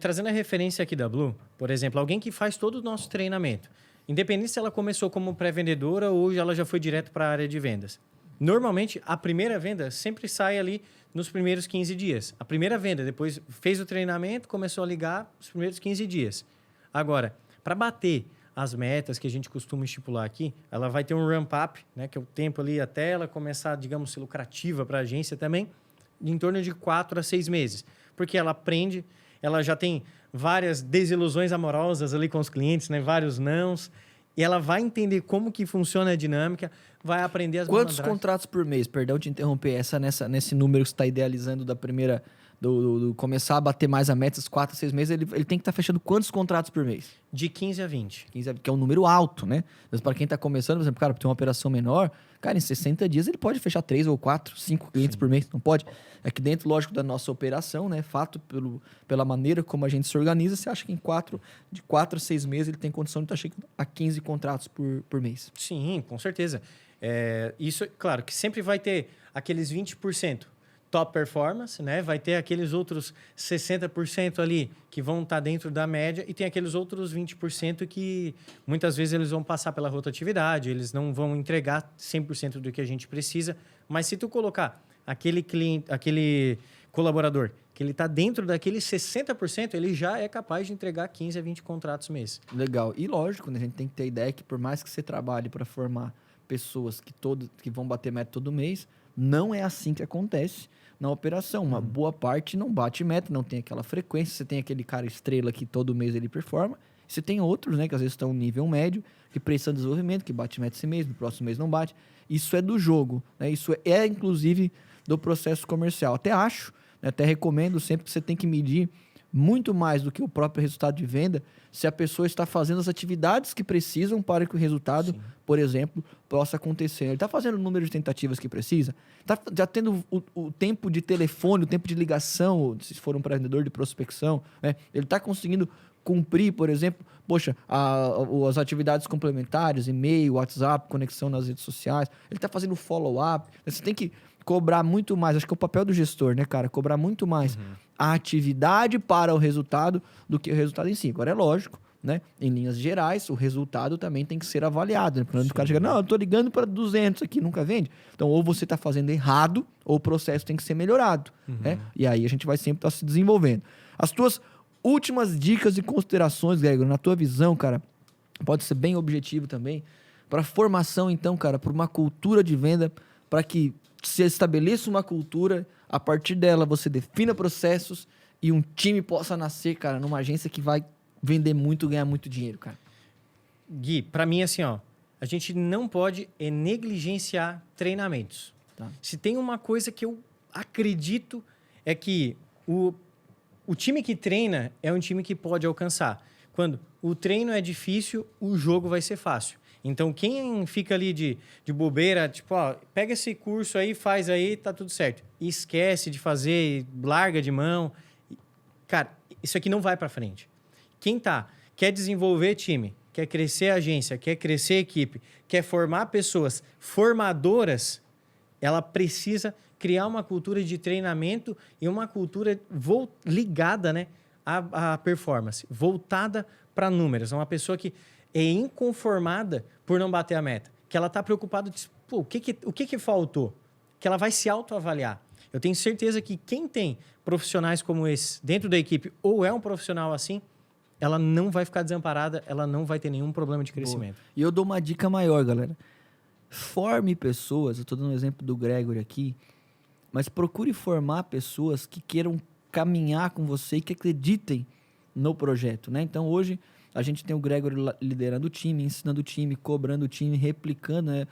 trazendo a referência aqui da Blue, por exemplo, alguém que faz todo o nosso treinamento, independente se ela começou como pré-vendedora ou ela já foi direto para a área de vendas. Normalmente, a primeira venda sempre sai ali nos primeiros 15 dias. A primeira venda, depois fez o treinamento, começou a ligar os primeiros 15 dias. Agora, para bater as metas que a gente costuma estipular aqui, ela vai ter um ramp-up, né, que é o tempo ali até ela começar, digamos, ser lucrativa para a agência também, em torno de 4 a 6 meses. Porque ela aprende, ela já tem várias desilusões amorosas ali com os clientes, né, vários nãos, e ela vai entender como que funciona a dinâmica, vai aprender as Quantos malandragens. contratos por mês? Perdão te interromper, nesse número que você está idealizando da primeira... Do começar a bater mais a meta, esses 4 a 6 meses, ele tem que estar fechando quantos contratos por mês? De 15 a 20. 15, que é um número alto, né? Mas para quem está começando, por exemplo, cara, tem uma operação menor, cara, em 60 dias ele pode fechar 3 ou 4, 5 clientes por mês, não pode? É que dentro, lógico, da nossa operação, né? Fato, pela maneira como a gente se organiza, você acha que de 4 a 6 meses ele tem condição de estar chegando a 15 contratos por mês. Sim, com certeza. Isso, claro, que sempre vai ter aqueles 20% top performance, né? Vai ter aqueles outros 60% ali que vão estar dentro da média e tem aqueles outros 20% que muitas vezes eles vão passar pela rotatividade, eles não vão entregar 100% do que a gente precisa, mas se tu colocar aquele cliente, aquele colaborador que ele está dentro daqueles 60%, ele já é capaz de entregar 15 a 20 contratos mês. Legal. E lógico, né? A gente tem que ter ideia que por mais que você trabalhe para formar pessoas que vão bater meta todo mês, não é assim que acontece na operação. Uma boa parte não bate meta, não tem aquela frequência. Você tem aquele cara estrela que todo mês ele performa. Você tem outros, né, que às vezes estão no nível médio, que precisam de desenvolvimento, que bate meta esse mês, no próximo mês não bate. Isso é do jogo, né? Isso é inclusive do processo comercial. Até acho, né, até recomendo sempre que você tem que medir muito mais do que o próprio resultado de venda, se a pessoa está fazendo as atividades que precisam para que o resultado, por exemplo, possa acontecer. Ele está fazendo o número de tentativas que precisa, está já tendo o tempo de telefone, o tempo de ligação, se for um vendedor de prospecção, né? Ele está conseguindo cumprir, por exemplo, as atividades complementares, e-mail, WhatsApp, conexão nas redes sociais. Ele está fazendo follow-up. Você tem que cobrar muito mais, acho que é o papel do gestor, né, cara? Cobrar muito mais a atividade para o resultado do que o resultado em si. Agora, é lógico, né? Em linhas gerais, o resultado também tem que ser avaliado, né? Quando o cara chega, não, eu tô ligando para 200 aqui, nunca vende. Então, ou você está fazendo errado, ou o processo tem que ser melhorado, né? E aí a gente vai sempre estar se desenvolvendo. As tuas últimas dicas e considerações, Gregor, na tua visão, cara, pode ser bem objetivo também, para formação, então, cara, para uma cultura de venda, para que se estabeleça uma cultura, a partir dela você defina processos e um time possa nascer, cara, numa agência que vai vender muito, ganhar muito dinheiro, cara. Gui, para mim, assim, ó, a gente não pode negligenciar treinamentos. Tá. Se tem uma coisa que eu acredito é que o time que treina é um time que pode alcançar. Quando o treino é difícil, o jogo vai ser fácil. Então, quem fica ali de bobeira, tipo, ó, pega esse curso aí, faz aí, tá tudo certo. E esquece de fazer, larga de mão. Cara, isso aqui não vai para frente. Quem quer desenvolver time, quer crescer a agência, quer crescer a equipe, quer formar pessoas formadoras, ela precisa criar uma cultura de treinamento e uma cultura ligada, né, à performance, voltada para números. É uma pessoa que é inconformada por não bater a meta, que ela está preocupada, pô, o que faltou? Que ela vai se autoavaliar. Eu tenho certeza que quem tem profissionais como esse dentro da equipe ou é um profissional assim, ela não vai ficar desamparada, ela não vai ter nenhum problema de crescimento. Boa. E eu dou uma dica maior, galera. Forme pessoas, eu estou dando um exemplo do Gregory aqui, mas procure formar pessoas que queiram caminhar com você e que acreditem no projeto, né? Então, hoje, a gente tem o Gregory liderando o time, ensinando o time, cobrando o time, replicando, né,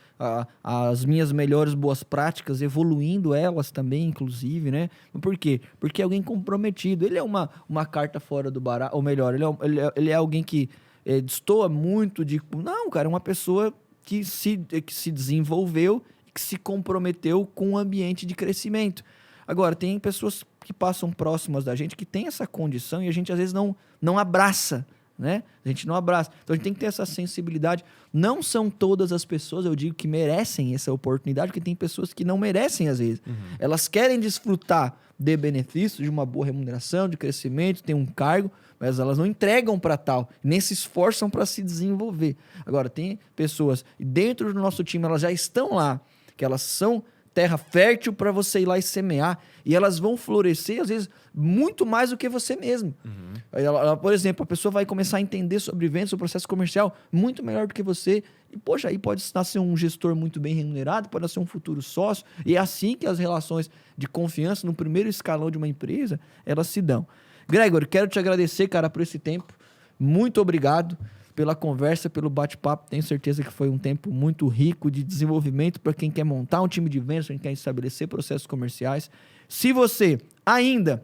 as minhas melhores boas práticas, evoluindo elas também, inclusive, né? Por quê? Porque é alguém comprometido. Ele é uma carta fora do baralho, ou melhor, ele é alguém que destoa muito de... Não, cara, é uma pessoa que se desenvolveu e que se comprometeu com o ambiente de crescimento. Agora, tem pessoas que passam próximas da gente que tem essa condição e a gente às vezes não abraça, né? A gente não abraça. Então a gente tem que ter essa sensibilidade. Não são todas as pessoas, eu digo, que merecem essa oportunidade, porque tem pessoas que não merecem às vezes. Elas querem desfrutar de benefícios, de uma boa remuneração, de crescimento, tem um cargo, mas elas não entregam para tal, nem se esforçam para se desenvolver. Agora, tem pessoas, e dentro do nosso time elas já estão lá, que elas são terra fértil para você ir lá e semear, e elas vão florescer, às vezes, muito mais do que você mesmo. Por exemplo, a pessoa vai começar a entender sobre vendas, sobre processo comercial, muito melhor do que você, e, poxa, aí pode nascer um gestor muito bem remunerado, pode nascer um futuro sócio, e é assim que as relações de confiança no primeiro escalão de uma empresa, elas se dão. Gregor, quero te agradecer, cara, por esse tempo. Muito obrigado pela conversa, pelo bate-papo. Tenho certeza que foi um tempo muito rico de desenvolvimento para quem quer montar um time de vendas, quem quer estabelecer processos comerciais. Se você ainda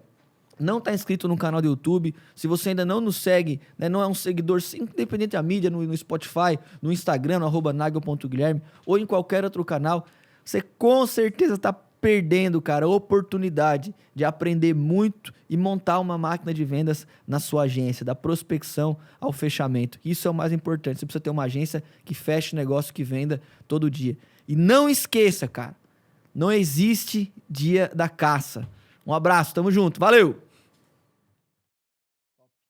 não está inscrito no canal do YouTube, se você ainda não nos segue, né, não é um seguidor, independente da mídia, no Spotify, no Instagram, no @nagel.guilherme, ou em qualquer outro canal, você com certeza está perdendo, cara, a oportunidade de aprender muito e montar uma máquina de vendas na sua agência, da prospecção ao fechamento. Isso é o mais importante. Você precisa ter uma agência que feche negócio, que venda todo dia. E não esqueça, cara, não existe dia da caça. Um abraço, tamo junto, valeu!